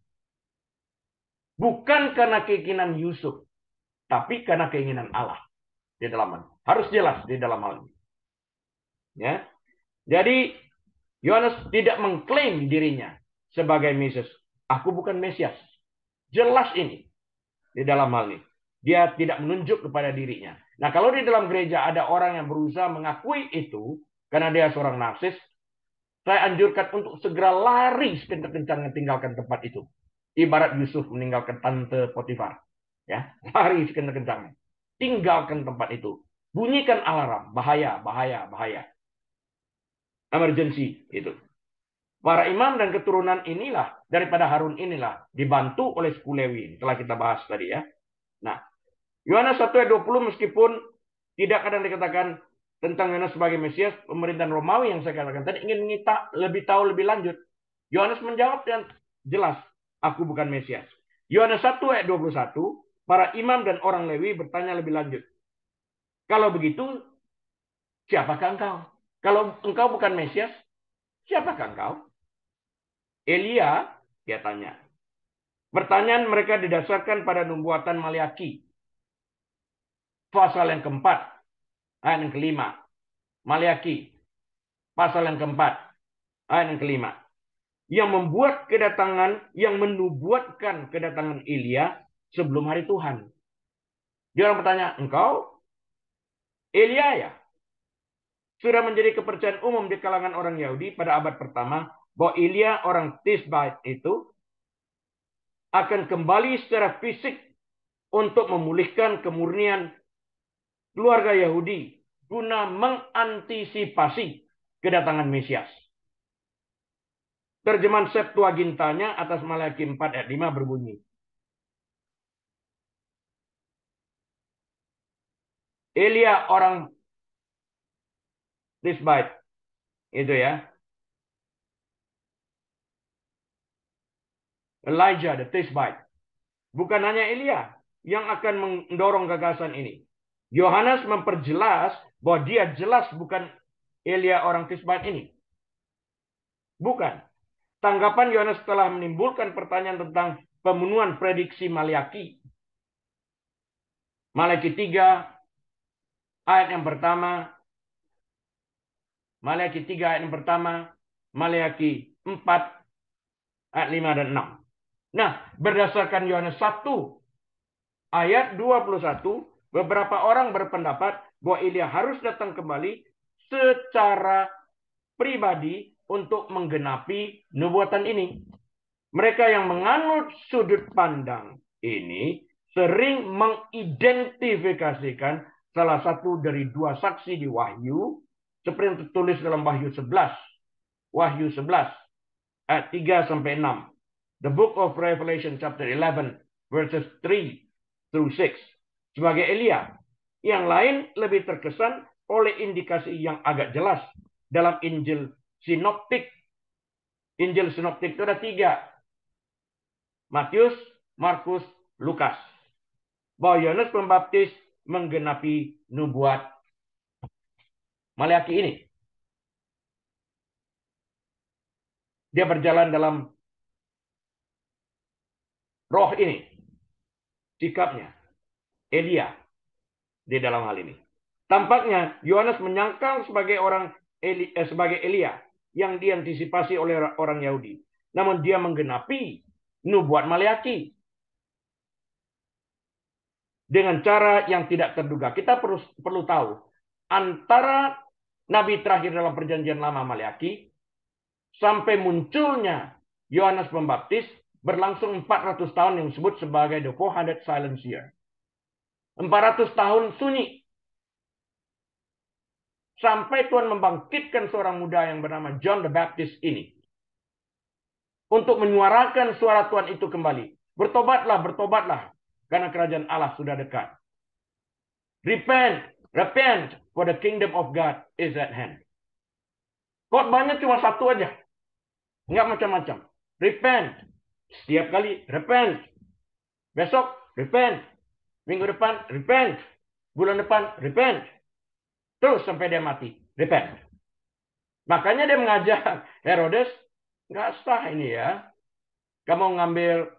Bukan karena keinginan Yusuf, tapi karena keinginan Allah di dalam hal. Harus jelas di dalam hal ini. Ya. Jadi Yohanes tidak mengklaim dirinya sebagai Mesias. Aku bukan Mesias. Jelas ini di dalam hal ini. Dia tidak menunjuk kepada dirinya. Nah, kalau di dalam gereja ada orang yang berusaha mengakui itu karena dia seorang narsis, saya anjurkan untuk segera lari sekencang-kencangnya tinggalkan tempat itu. Ibarat Yusuf meninggalkan tante Potifar. Ya, lari sekencang-kencangnya. Tinggalkan tempat itu. Bunyikan alarm. Bahaya, bahaya, bahaya. Emergency. Itu. Para imam dan keturunan inilah, daripada Harun inilah, dibantu oleh suku Lewi. Telah kita bahas tadi ya. Nah, Yohanes 1 ayat 20 meskipun tidak kadang dikatakan tentang Yohanes sebagai Mesias, pemerintahan Romawi yang saya katakan tadi ingin kita lebih tahu lebih lanjut. Yohanes menjawab yang jelas, aku bukan Mesias. Yohanes 1 ayat 21, para imam dan orang Lewi bertanya lebih lanjut. Kalau begitu, siapakah engkau? Kalau engkau bukan Mesias, siapakah engkau? Elia, dia tanya. Pertanyaan mereka didasarkan pada nubuatan Maliaki. Pasal yang keempat, ayat yang kelima. Maliaki, pasal yang keempat, ayat yang kelima. Yang membuat kedatangan, yang menubuatkan kedatangan Elia sebelum hari Tuhan. Dia orang bertanya, engkau Elia ya? Sudah menjadi kepercayaan umum di kalangan orang Yahudi pada abad pertama bahwa Elia orang Tisbite itu akan kembali secara fisik untuk memulihkan kemurnian keluarga Yahudi guna mengantisipasi kedatangan Mesias. Terjemahan Septuagintanya atas Maliaki 4 ayat 5 berbunyi, Elia orang Tisbite itu ya. Elijah the Tisbite. Bukan hanya Elia yang akan mendorong gagasan ini. Yohanes memperjelas bahwa dia jelas bukan Elia orang Tisbite ini. Bukan. Tanggapan Yohanes telah menimbulkan pertanyaan tentang pemenuhan prediksi Maliaki. Maliaki 3 ayat yang pertama. Maliaki 3 ayat yang pertama. Maliaki 4 ayat 5 dan 6. Nah, berdasarkan Yohanes 1 ayat 21, beberapa orang berpendapat bahwa Elia harus datang kembali secara pribadi untuk menggenapi nubuatan ini. Mereka yang menganut sudut pandang ini sering mengidentifikasikan salah satu dari dua saksi di Wahyu, seperti yang tertulis dalam Wahyu 11. Wahyu 11 ayat 3 sampai 6. The Book of Revelation chapter 11 verses 3 through 6 sebagai Elia. Yang lain lebih terkesan oleh indikasi yang agak jelas dalam Injil Sinoptik. Injil Sinoptik itu ada 3. Matius, Markus, Lukas. Bahwa Yohanes Pembaptis menggenapi nubuat Maliaki ini. Dia berjalan dalam roh ini. Sikapnya. Elia di dalam hal ini. Tampaknya Yohanes menyangkal sebagai sebagai Elia yang diantisipasi oleh orang Yahudi. Namun dia menggenapi nubuat Maliaki dengan cara yang tidak terduga. Kita perlu tahu antara nabi terakhir dalam perjanjian lama Maliaki sampai munculnya Yohanes Pembaptis berlangsung 400 tahun yang disebut sebagai the 400 silent year. 400 tahun sunyi. Sampai Tuhan membangkitkan seorang muda yang bernama John the Baptist ini. untuk menyuarakan suara Tuhan itu kembali. Bertobatlah, bertobatlah, karena kerajaan Allah sudah dekat. Repent, repent, for the kingdom of God is at hand. Khotbahnya cuma satu aja, nggak macam-macam. Repent, setiap kali repent. Besok repent, minggu depan repent, bulan depan repent, terus sampai dia mati repent. Makanya dia mengajak Herodes, nggak sah ini ya. Kamu ngambil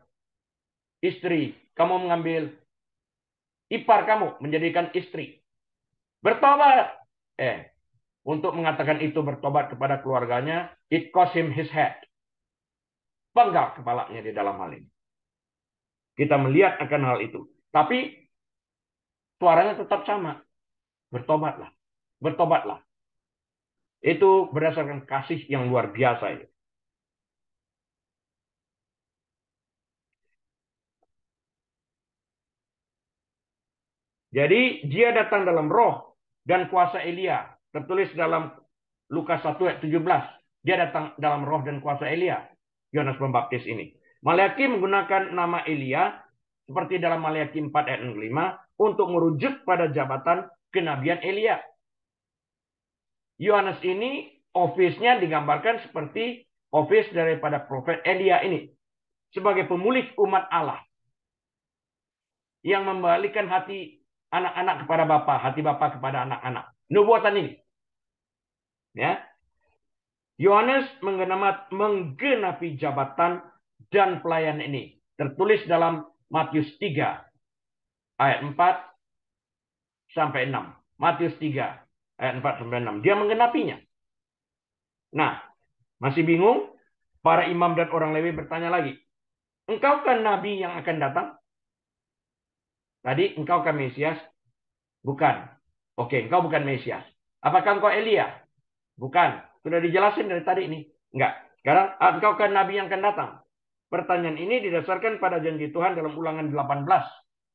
istri, kamu mengambil ipar kamu menjadikan istri. Bertobat. Untuk mengatakan itu bertobat kepada keluarganya, it cost him his head. Penggal kepalanya di dalam hal ini. Kita melihat akan hal itu. Tapi suaranya tetap sama. Bertobatlah. Bertobatlah. Itu berdasarkan kasih yang luar biasa itu. Jadi dia datang dalam roh dan kuasa Elia. Tertulis dalam Lukas 1 ayat 17. Dia datang dalam roh dan kuasa Elia. Yohanes Pembaptis ini. Maleakhi menggunakan nama Elia seperti dalam Maleakhi 4 ayat 65 untuk merujuk pada jabatan kenabian Elia. Yohanes ini office-nya digambarkan seperti office daripada prophet Elia ini. Sebagai pemulih umat Allah. Yang membalikan hati anak-anak kepada bapa, hati bapa kepada anak-anak. Nubuatan ini. Ya. Yohanes menggenapi jabatan dan pelayan ini. Tertulis dalam Matius 3 ayat 4 sampai 6. Matius 3 ayat 4 sampai 6. Dia menggenapinya. Nah, masih bingung? Para imam dan orang Lewi bertanya lagi. Engkau kan nabi yang akan datang? Tadi engkau kan Mesias? Bukan. Oke, engkau bukan Mesias. Apakah engkau Elia? Bukan. Sudah dijelasin dari tadi ini. Enggak. Sekarang engkau kan nabi yang akan datang? Pertanyaan ini didasarkan pada janji Tuhan dalam Ulangan 18.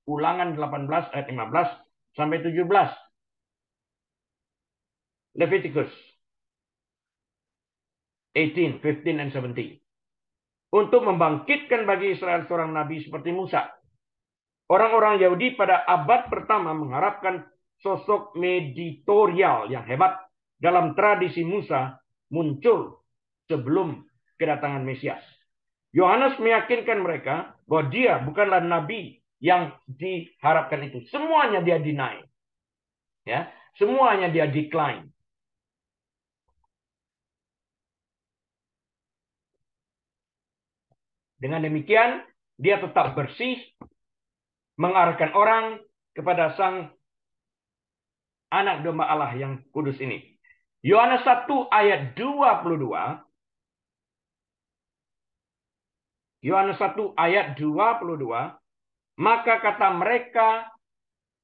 Ulangan 18 ayat 15 sampai 17. Leviticus 18, 15, and 17. Untuk membangkitkan bagi Israel seorang nabi seperti Musa. Orang-orang Yahudi pada abad pertama mengharapkan sosok mediatorial yang hebat dalam tradisi Musa muncul sebelum kedatangan Mesias. Yohanes meyakinkan mereka bahwa dia bukanlah nabi yang diharapkan itu. Semuanya dia deny. Ya, semuanya dia decline. Dengan demikian, dia tetap bersih, mengarahkan orang kepada sang anak domba Allah yang kudus ini. Yohanes 1 ayat 22. Yohanes 1 ayat 22. Maka kata mereka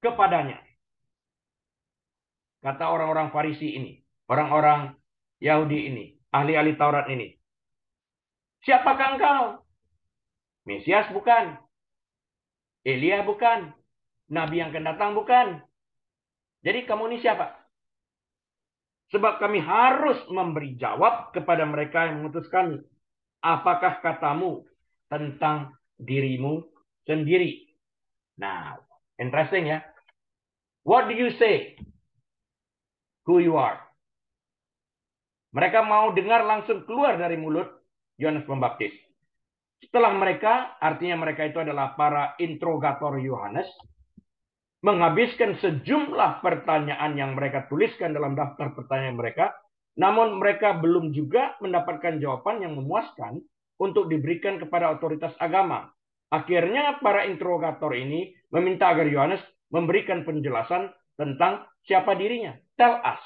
kepadanya. Kata orang-orang Farisi ini. Orang-orang Yahudi ini. Ahli-ahli Taurat ini. Siapakah engkau? Mesias bukan. Elia bukan. Nabi yang akan datang bukan. Jadi kamu ini siapa? Sebab kami harus memberi jawab kepada mereka yang mengutus kami. Apakah katamu tentang dirimu sendiri? Nah, interesting ya. What do you say? Who you are? Mereka mau dengar langsung keluar dari mulut Yohanes Pembaptis. Setelah mereka, artinya mereka itu adalah para interrogator Yohanes, menghabiskan sejumlah pertanyaan yang mereka tuliskan dalam daftar pertanyaan mereka, namun mereka belum juga mendapatkan jawaban yang memuaskan untuk diberikan kepada otoritas agama. Akhirnya para interrogator ini meminta agar Yohanes memberikan penjelasan tentang siapa dirinya. Tell us.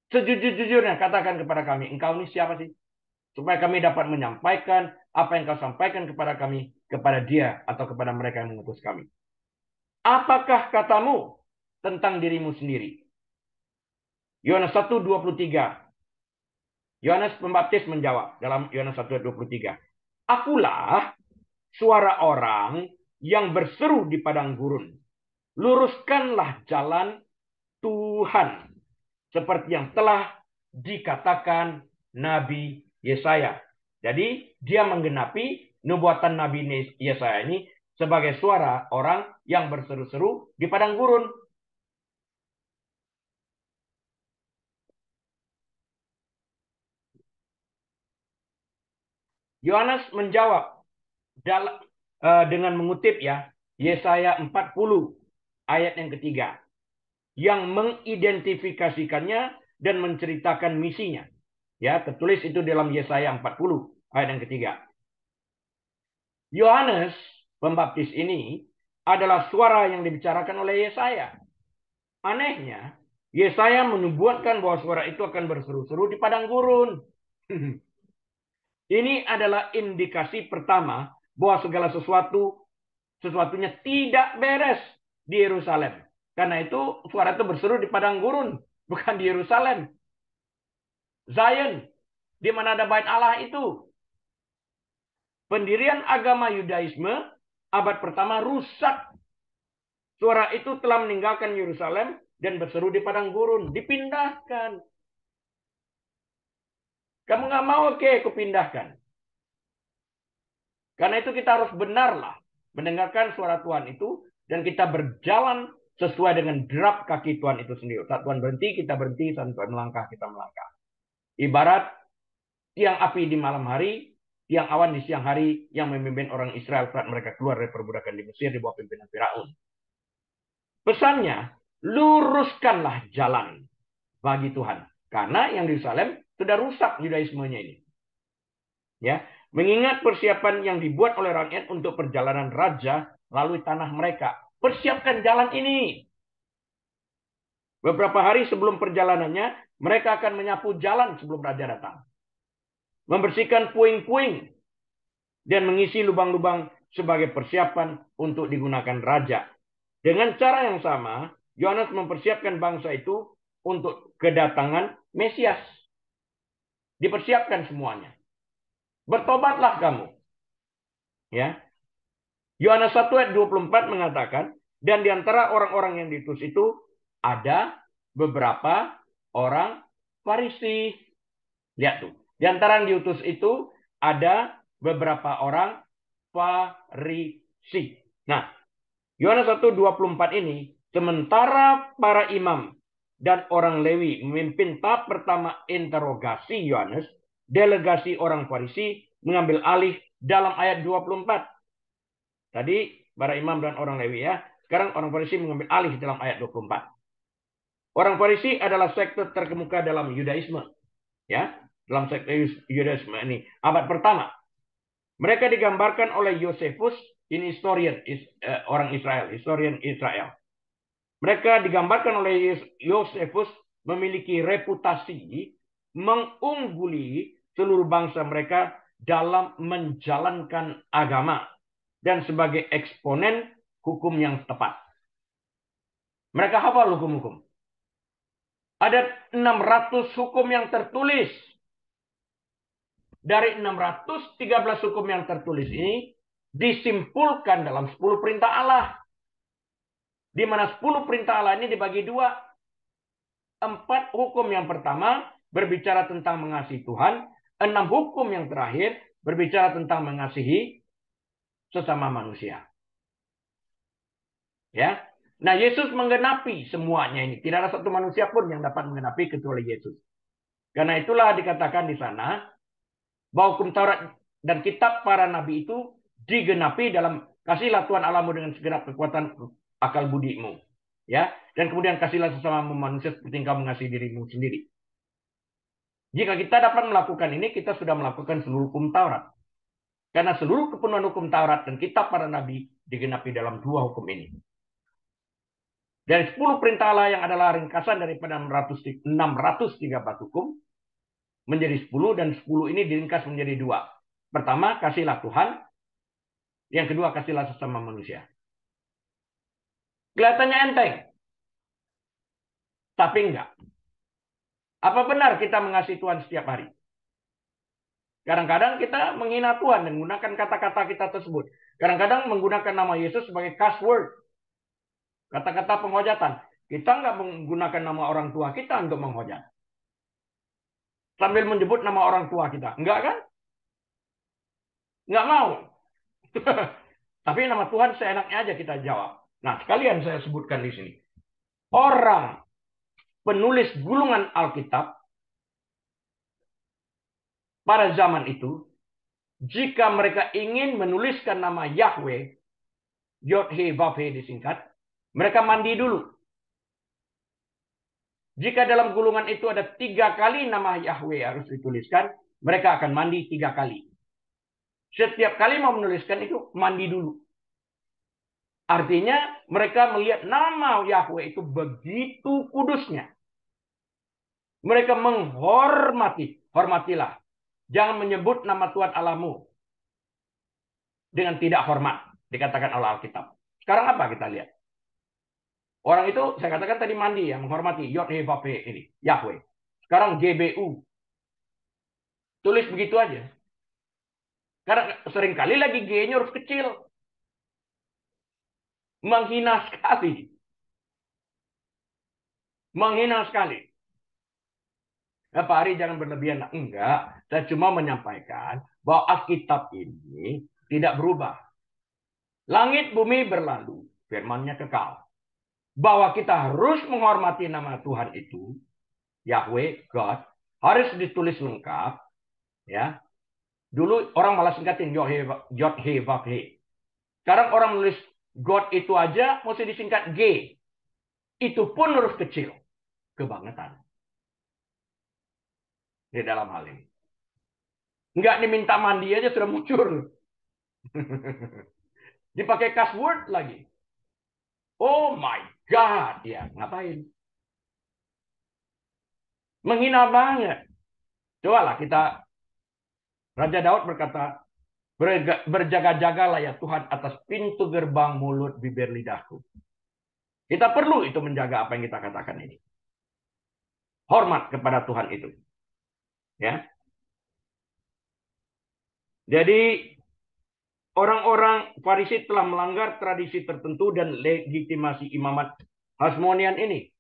Sejujur-jujurnya katakan kepada kami, engkau ini siapa sih? Supaya kami dapat menyampaikan apa yang kau sampaikan kepada kami, kepada dia atau kepada mereka yang mengutus kami. Apakah katamu tentang dirimu sendiri? Yohanes 1:23. Yohanes Pembaptis menjawab dalam Yohanes 1:23. Akulah suara orang yang berseru di padang gurun. Luruskanlah jalan Tuhan. Seperti yang telah dikatakan Nabi Yesaya. Jadi dia menggenapi nubuatan Nabi Yesaya ini sebagai suara orang yang berseru-seru di padang gurun. Yohanes menjawab dengan mengutip ya Yesaya 40 ayat yang ketiga yang mengidentifikasikannya dan menceritakan misinya. Ya, tertulis itu dalam Yesaya 40 ayat yang ketiga. Yohanes Pembaptis ini adalah suara yang dibicarakan oleh Yesaya. Anehnya, Yesaya menubuatkan bahwa suara itu akan berseru-seru di padang gurun. Ini adalah indikasi pertama bahwa segala sesuatunya tidak beres di Yerusalem. Karena itu suara itu berseru di padang gurun, bukan di Yerusalem. Zion, di mana ada bait Allah itu. Pendirian agama Yudaisme abad pertama rusak. Suara itu telah meninggalkan Yerusalem dan berseru di padang gurun. Dipindahkan. Kamu nggak mau, oke, aku pindahkan. Karena itu kita harus benarlah mendengarkan suara Tuhan itu dan kita berjalan sesuai dengan derap kaki Tuhan itu sendiri. Saat Tuhan berhenti, kita berhenti. Saat Tuhan melangkah, kita melangkah. Ibarat tiang api di malam hari, tiang awan di siang hari yang memimpin orang Israel saat mereka keluar dari perbudakan di Mesir di bawah pimpinan Firaun. Pesannya, luruskanlah jalan bagi Tuhan. Karena yang di Yerusalem sudah rusak Yudaismenya ini. Ya, mengingat persiapan yang dibuat oleh rakyat untuk perjalanan raja melalui tanah mereka. Persiapkan jalan ini. Beberapa hari sebelum perjalanannya, mereka akan menyapu jalan sebelum raja datang. Membersihkan puing-puing dan mengisi lubang-lubang sebagai persiapan untuk digunakan raja. Dengan cara yang sama, Yohanes mempersiapkan bangsa itu untuk kedatangan Mesias. Dipersiapkan semuanya. Bertobatlah kamu. Ya. Yohanes 1 ayat 24 mengatakan, dan di antara orang-orang yang diutus itu ada beberapa orang Farisi. Lihat tuh. Di antara yang diutus itu ada beberapa orang Farisi. Nah, Yohanes 1:24 ini, sementara para imam dan orang Lewi memimpin tahap pertama interogasi Yohanes, delegasi orang Farisi mengambil alih dalam ayat 24. Tadi para imam dan orang Lewi ya. Sekarang orang Farisi mengambil alih dalam ayat 24. Orang Farisi adalah sekte terkemuka dalam Yudaisme. Ya, dalam sekte Yudaisme ini abad pertama. Mereka digambarkan oleh Yosefus, ini historian orang Israel, historian Israel. Mereka digambarkan oleh Yosefus memiliki reputasi mengungguli seluruh bangsa mereka dalam menjalankan agama dan sebagai eksponen hukum yang tepat. Mereka hafal hukum-hukum. Ada 600 hukum yang tertulis. Dari 613 hukum yang tertulis ini disimpulkan dalam 10 perintah Allah. Di mana 10 perintah Allah ini dibagi dua. 4 hukum yang pertama berbicara tentang mengasihi Tuhan. 6 hukum yang terakhir berbicara tentang mengasihi sesama manusia. Ya. Nah, Yesus menggenapi semuanya ini. Tidak ada satu manusia pun yang dapat menggenapi kecuali Yesus. Karena itulah dikatakan di sana bahwa hukum Taurat dan kitab para nabi itu digenapi dalam kasihlah Tuhan Allahmu dengan segenap kekuatan akal budimu. Ya, dan kemudian kasihlah sesama manusia seperti engkau mengasihi dirimu sendiri. Jika kita dapat melakukan ini, kita sudah melakukan seluruh hukum Taurat. Karena seluruh kepenuhan hukum Taurat dan kitab para nabi digenapi dalam 2 hukum ini. Dari 10 perintah Allah yang adalah ringkasan daripada 613 hukum menjadi 10 dan 10 ini diringkas menjadi 2. Pertama, kasihlah Tuhan. Yang kedua, kasihlah sesama manusia. Kelihatannya enteng. Tapi enggak. Apa benar kita mengasihi Tuhan setiap hari? Kadang-kadang kita menghina Tuhan dan menggunakan kata-kata kita tersebut. Kadang-kadang menggunakan nama Yesus sebagai cuss word. Kata-kata penghujatan. Kita enggak menggunakan nama orang tua kita untuk menghujat. sambil menyebut nama orang tua kita? Enggak kan? Enggak mau. Tapi nama Tuhan seenaknya aja kita jawab. Nah, sekalian saya sebutkan di sini. Orang penulis gulungan Alkitab pada zaman itu, jika mereka ingin menuliskan nama Yahweh, Yod-He-Vav-He disingkat, mereka mandi dulu. Jika dalam gulungan itu ada 3 kali nama Yahweh harus dituliskan, mereka akan mandi 3 kali. Setiap kali mau menuliskan itu, mandi dulu. Artinya mereka melihat nama Yahweh itu begitu kudusnya. Mereka menghormati. Hormatilah. Jangan menyebut nama Tuhan Allahmu dengan tidak hormat. Dikatakan oleh Alkitab. Sekarang apa kita lihat? Orang itu, saya katakan tadi mandi ya, menghormati Yod-He-Vav-He ini, Yahweh. Sekarang GBU. Tulis begitu aja. Karena seringkali lagi G-nya huruf kecil. Menghina sekali. Menghina sekali. Nah, Pak Ari jangan berlebihan. Enggak, saya cuma menyampaikan bahwa Alkitab ini tidak berubah. Langit bumi berlalu, firman-Nya kekal. Bahwa kita harus menghormati nama Tuhan itu, Yahweh, God, harus ditulis lengkap. Ya, dulu orang malah singkatin Yod-He-Vav-He. Sekarang orang menulis God itu aja mesti disingkat G. Itu pun huruf kecil. Kebangetan. Di dalam hal ini. Enggak diminta mandi aja sudah muncul. Dipakai password lagi. Oh my God. Ya, ngapain? Menghina banget. Cobalah kita. Raja Daud berkata, berjaga-jagalah ya Tuhan atas pintu gerbang mulut bibir lidahku. Kita perlu itu menjaga apa yang kita katakan ini. Hormat kepada Tuhan itu. Ya. Jadi orang-orang Farisi telah melanggar tradisi tertentu dan legitimasi imamat Hasmonian ini.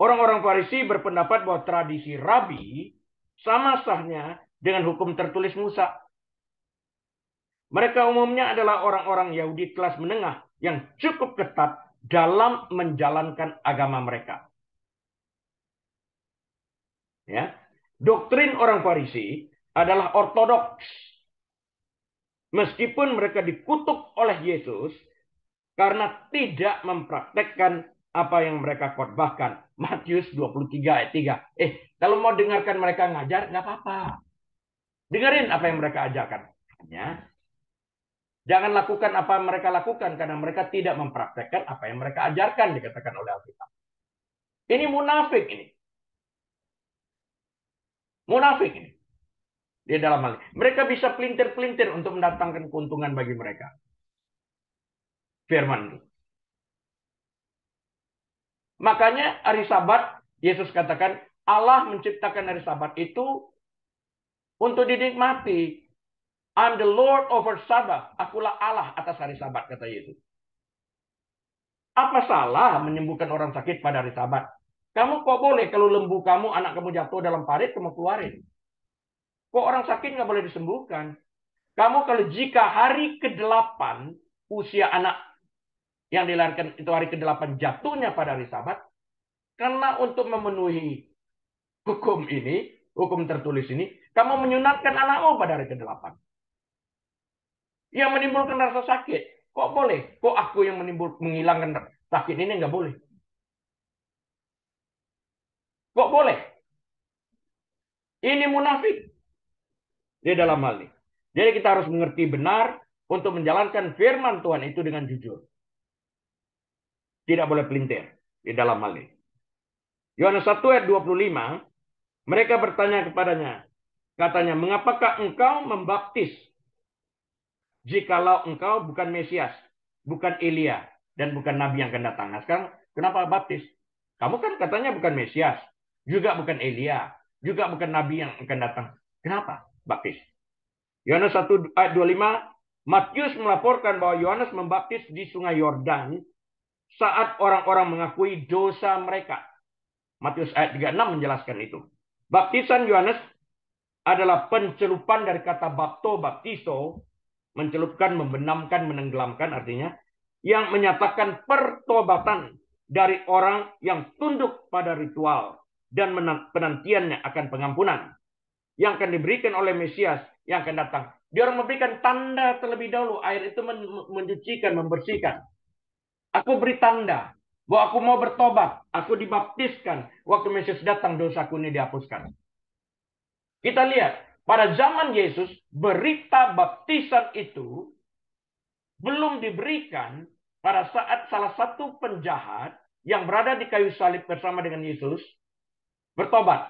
Orang-orang Farisi berpendapat bahwa tradisi Rabi sama sahnya dengan hukum tertulis Musa. Mereka umumnya adalah orang-orang Yahudi kelas menengah yang cukup ketat dalam menjalankan agama mereka. Ya. Doktrin orang Farisi adalah ortodoks. Meskipun mereka dikutuk oleh Yesus karena tidak mempraktekkan apa yang mereka khotbahkan. Matius 23 ayat 3. Kalau mau dengarkan mereka ngajar, nggak apa-apa. Dengerin apa yang mereka ajarkan. Ya. Jangan lakukan apa yang mereka lakukan karena mereka tidak mempraktekkan apa yang mereka ajarkan, dikatakan oleh Alkitab. Ini munafik ini. Munafik ini. Di dalam hal ini. Mereka bisa pelintir-pelintir untuk mendatangkan keuntungan bagi mereka. Firman itu. Makanya hari Sabat, Yesus katakan, Allah menciptakan hari Sabat itu untuk dinikmati. I'm the Lord over Sabbath. Akulah Allah atas hari Sabat, kata Yesus. Apa salah menyembuhkan orang sakit pada hari Sabat? Kamu kok boleh kalau lembu kamu, anak kamu jatuh dalam parit, kamu keluarin. Kok orang sakit nggak boleh disembuhkan? Kamu kalau jika hari ke-8 usia anak yang dilahirkan itu hari ke-8 jatuhnya pada hari Sabat, karena untuk memenuhi hukum ini, hukum tertulis ini, kamu menyunatkan anakmu pada hari ke-8. Yang menimbulkan rasa sakit. Kok boleh? Kok aku yang menghilangkan sakit ini nggak boleh? Kok boleh? Ini munafik. Di dalam hal ini. Jadi kita harus mengerti benar untuk menjalankan firman Tuhan itu dengan jujur. Tidak boleh pelintir di dalam hal ini. Yohanes 1 ayat 25, mereka bertanya kepadanya, katanya, mengapakah engkau membaptis jikalau engkau bukan Mesias, bukan Elia, dan bukan Nabi yang akan datang? Nah, sekarang kenapa baptis? Kamu kan katanya bukan Mesias, juga bukan Elia, juga bukan Nabi yang akan datang. Kenapa baptis? Yohanes 1 ayat 25, Matius melaporkan bahwa Yohanes membaptis di sungai Yordan saat orang-orang mengakui dosa mereka. Matius ayat 36 menjelaskan itu. Baptisan Yohanes adalah pencelupan dari kata bapto, baptizo, mencelupkan, membenamkan, menenggelamkan artinya, yang menyatakan pertobatan dari orang yang tunduk pada ritual dan penantiannya akan pengampunan yang akan diberikan oleh Mesias yang akan datang. Dia orang memberikan tanda terlebih dahulu. Air itu mencucikan, membersihkan. Aku beri tanda bahwa aku mau bertobat. Aku dibaptiskan. Waktu Mesias datang, dosaku ini dihapuskan. Kita lihat, pada zaman Yesus, berita baptisan itu belum diberikan pada saat salah satu penjahat yang berada di kayu salib bersama dengan Yesus bertobat.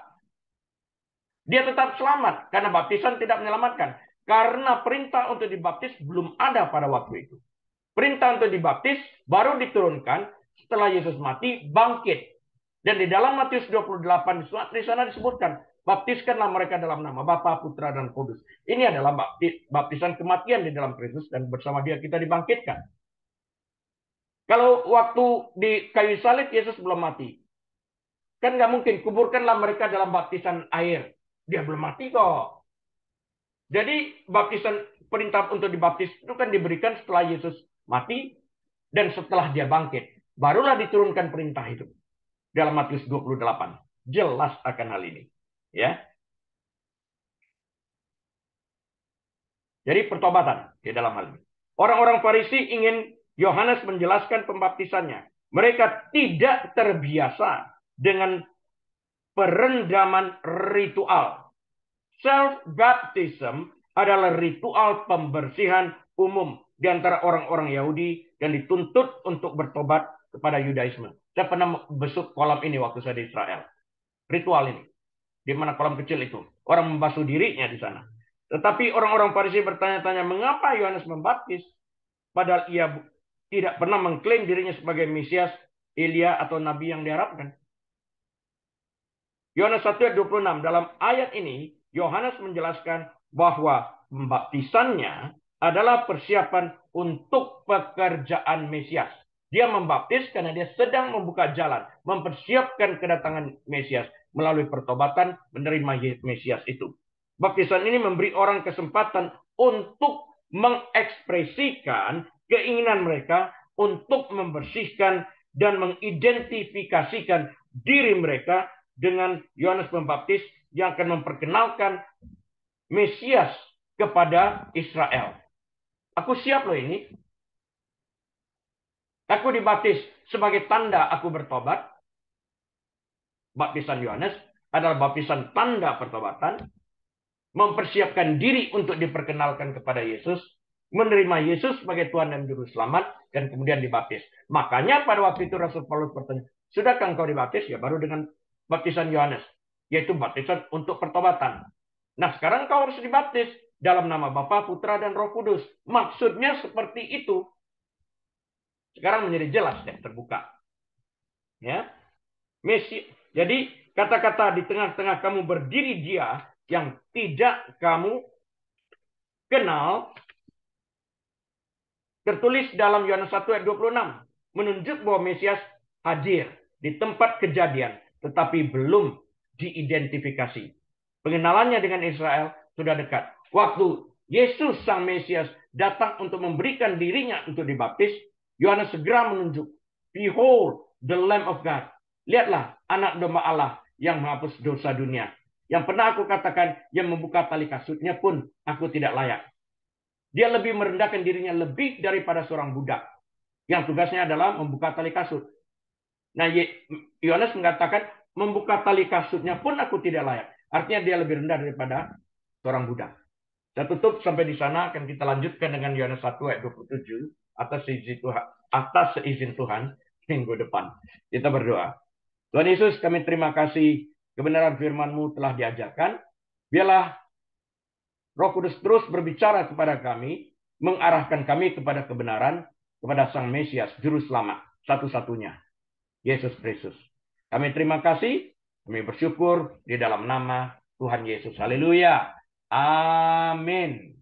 Dia tetap selamat karena baptisan tidak menyelamatkan. Karena perintah untuk dibaptis belum ada pada waktu itu. Perintah untuk dibaptis baru diturunkan setelah Yesus mati, bangkit. Dan di dalam Matius 28 di sana disebutkan, baptiskanlah mereka dalam nama Bapa, Putra, dan Kudus. Ini adalah baptisan kematian di dalam Kristus dan bersama Dia kita dibangkitkan. Kalau waktu di kayu salib Yesus belum mati, kan nggak mungkin kuburkanlah mereka dalam baptisan air. Dia belum mati kok. Jadi baptisan perintah untuk dibaptis itu kan diberikan setelah Yesus mati dan setelah dia bangkit. Barulah diturunkan perintah itu. Dalam Matius 28. Jelas akan hal ini. Ya. Jadi pertobatan di dalam hal ini. Orang-orang Farisi ingin Yohanes menjelaskan pembaptisannya. Mereka tidak terbiasa dengan perendaman ritual. Self-baptism adalah ritual pembersihan umum di antara orang-orang Yahudi dan dituntut untuk bertobat kepada Yudaisme. Saya pernah besuk kolam ini waktu saya di Israel. Ritual ini. Di mana kolam kecil itu. Orang membasuh dirinya di sana. Tetapi orang-orang Farisi bertanya-tanya, mengapa Yohanes membaptis? Padahal ia tidak pernah mengklaim dirinya sebagai Mesias, Elia, atau Nabi yang diharapkan. Yohanes 1 ayat 26. Dalam ayat ini, Yohanes menjelaskan bahwa pembaptisannya adalah persiapan untuk pekerjaan Mesias. Dia membaptis karena dia sedang membuka jalan, mempersiapkan kedatangan Mesias melalui pertobatan menerima Mesias itu. Baptisan ini memberi orang kesempatan untuk mengekspresikan keinginan mereka untuk membersihkan dan mengidentifikasikan diri mereka dengan Yohanes Pembaptis yang akan memperkenalkan Mesias kepada Israel. Aku siap loh ini. Aku dibaptis sebagai tanda aku bertobat. Baptisan Yohanes adalah baptisan tanda pertobatan. Mempersiapkan diri untuk diperkenalkan kepada Yesus. Menerima Yesus sebagai Tuhan dan Juru Selamat. Dan kemudian dibaptis. Makanya pada waktu itu Rasul Paulus bertanya, sudahkah engkau dibaptis? Ya baru dengan baptisan Yohanes. Yaitu baptisan untuk pertobatan. Nah sekarang kau harus dibaptis dalam nama Bapa, Putra, dan Roh Kudus. Maksudnya seperti itu. Sekarang menjadi jelas dan terbuka. Ya, jadi kata-kata di tengah-tengah kamu berdiri dia yang tidak kamu kenal tertulis dalam Yohanes 1 ayat 26 menunjuk bahwa Mesias hadir di tempat kejadian tetapi belum diidentifikasi. Pengenalannya dengan Israel sudah dekat. Waktu Yesus sang Mesias datang untuk memberikan dirinya untuk dibaptis, Yohanes segera menunjuk, behold the Lamb of God. Lihatlah anak domba Allah yang menghapus dosa dunia. Yang pernah aku katakan, yang membuka tali kasutnya pun aku tidak layak. Dia lebih merendahkan dirinya lebih daripada seorang budak. Yang tugasnya adalah membuka tali kasut. Nah, Yohanes mengatakan, membuka tali kasutnya pun aku tidak layak. Artinya dia lebih rendah daripada seorang budak. Saya tutup sampai di sana, akan kita lanjutkan dengan Yohanes 1 ayat 27 atas seizin Tuhan minggu depan. Kita berdoa. Tuhan Yesus, kami terima kasih kebenaran firman-Mu telah diajarkan. Biarlah Roh Kudus terus berbicara kepada kami, mengarahkan kami kepada kebenaran, kepada Sang Mesias, Juru Selamat, satu-satunya, Yesus Kristus. Kami terima kasih, kami bersyukur di dalam nama Tuhan Yesus. Haleluya. Amin.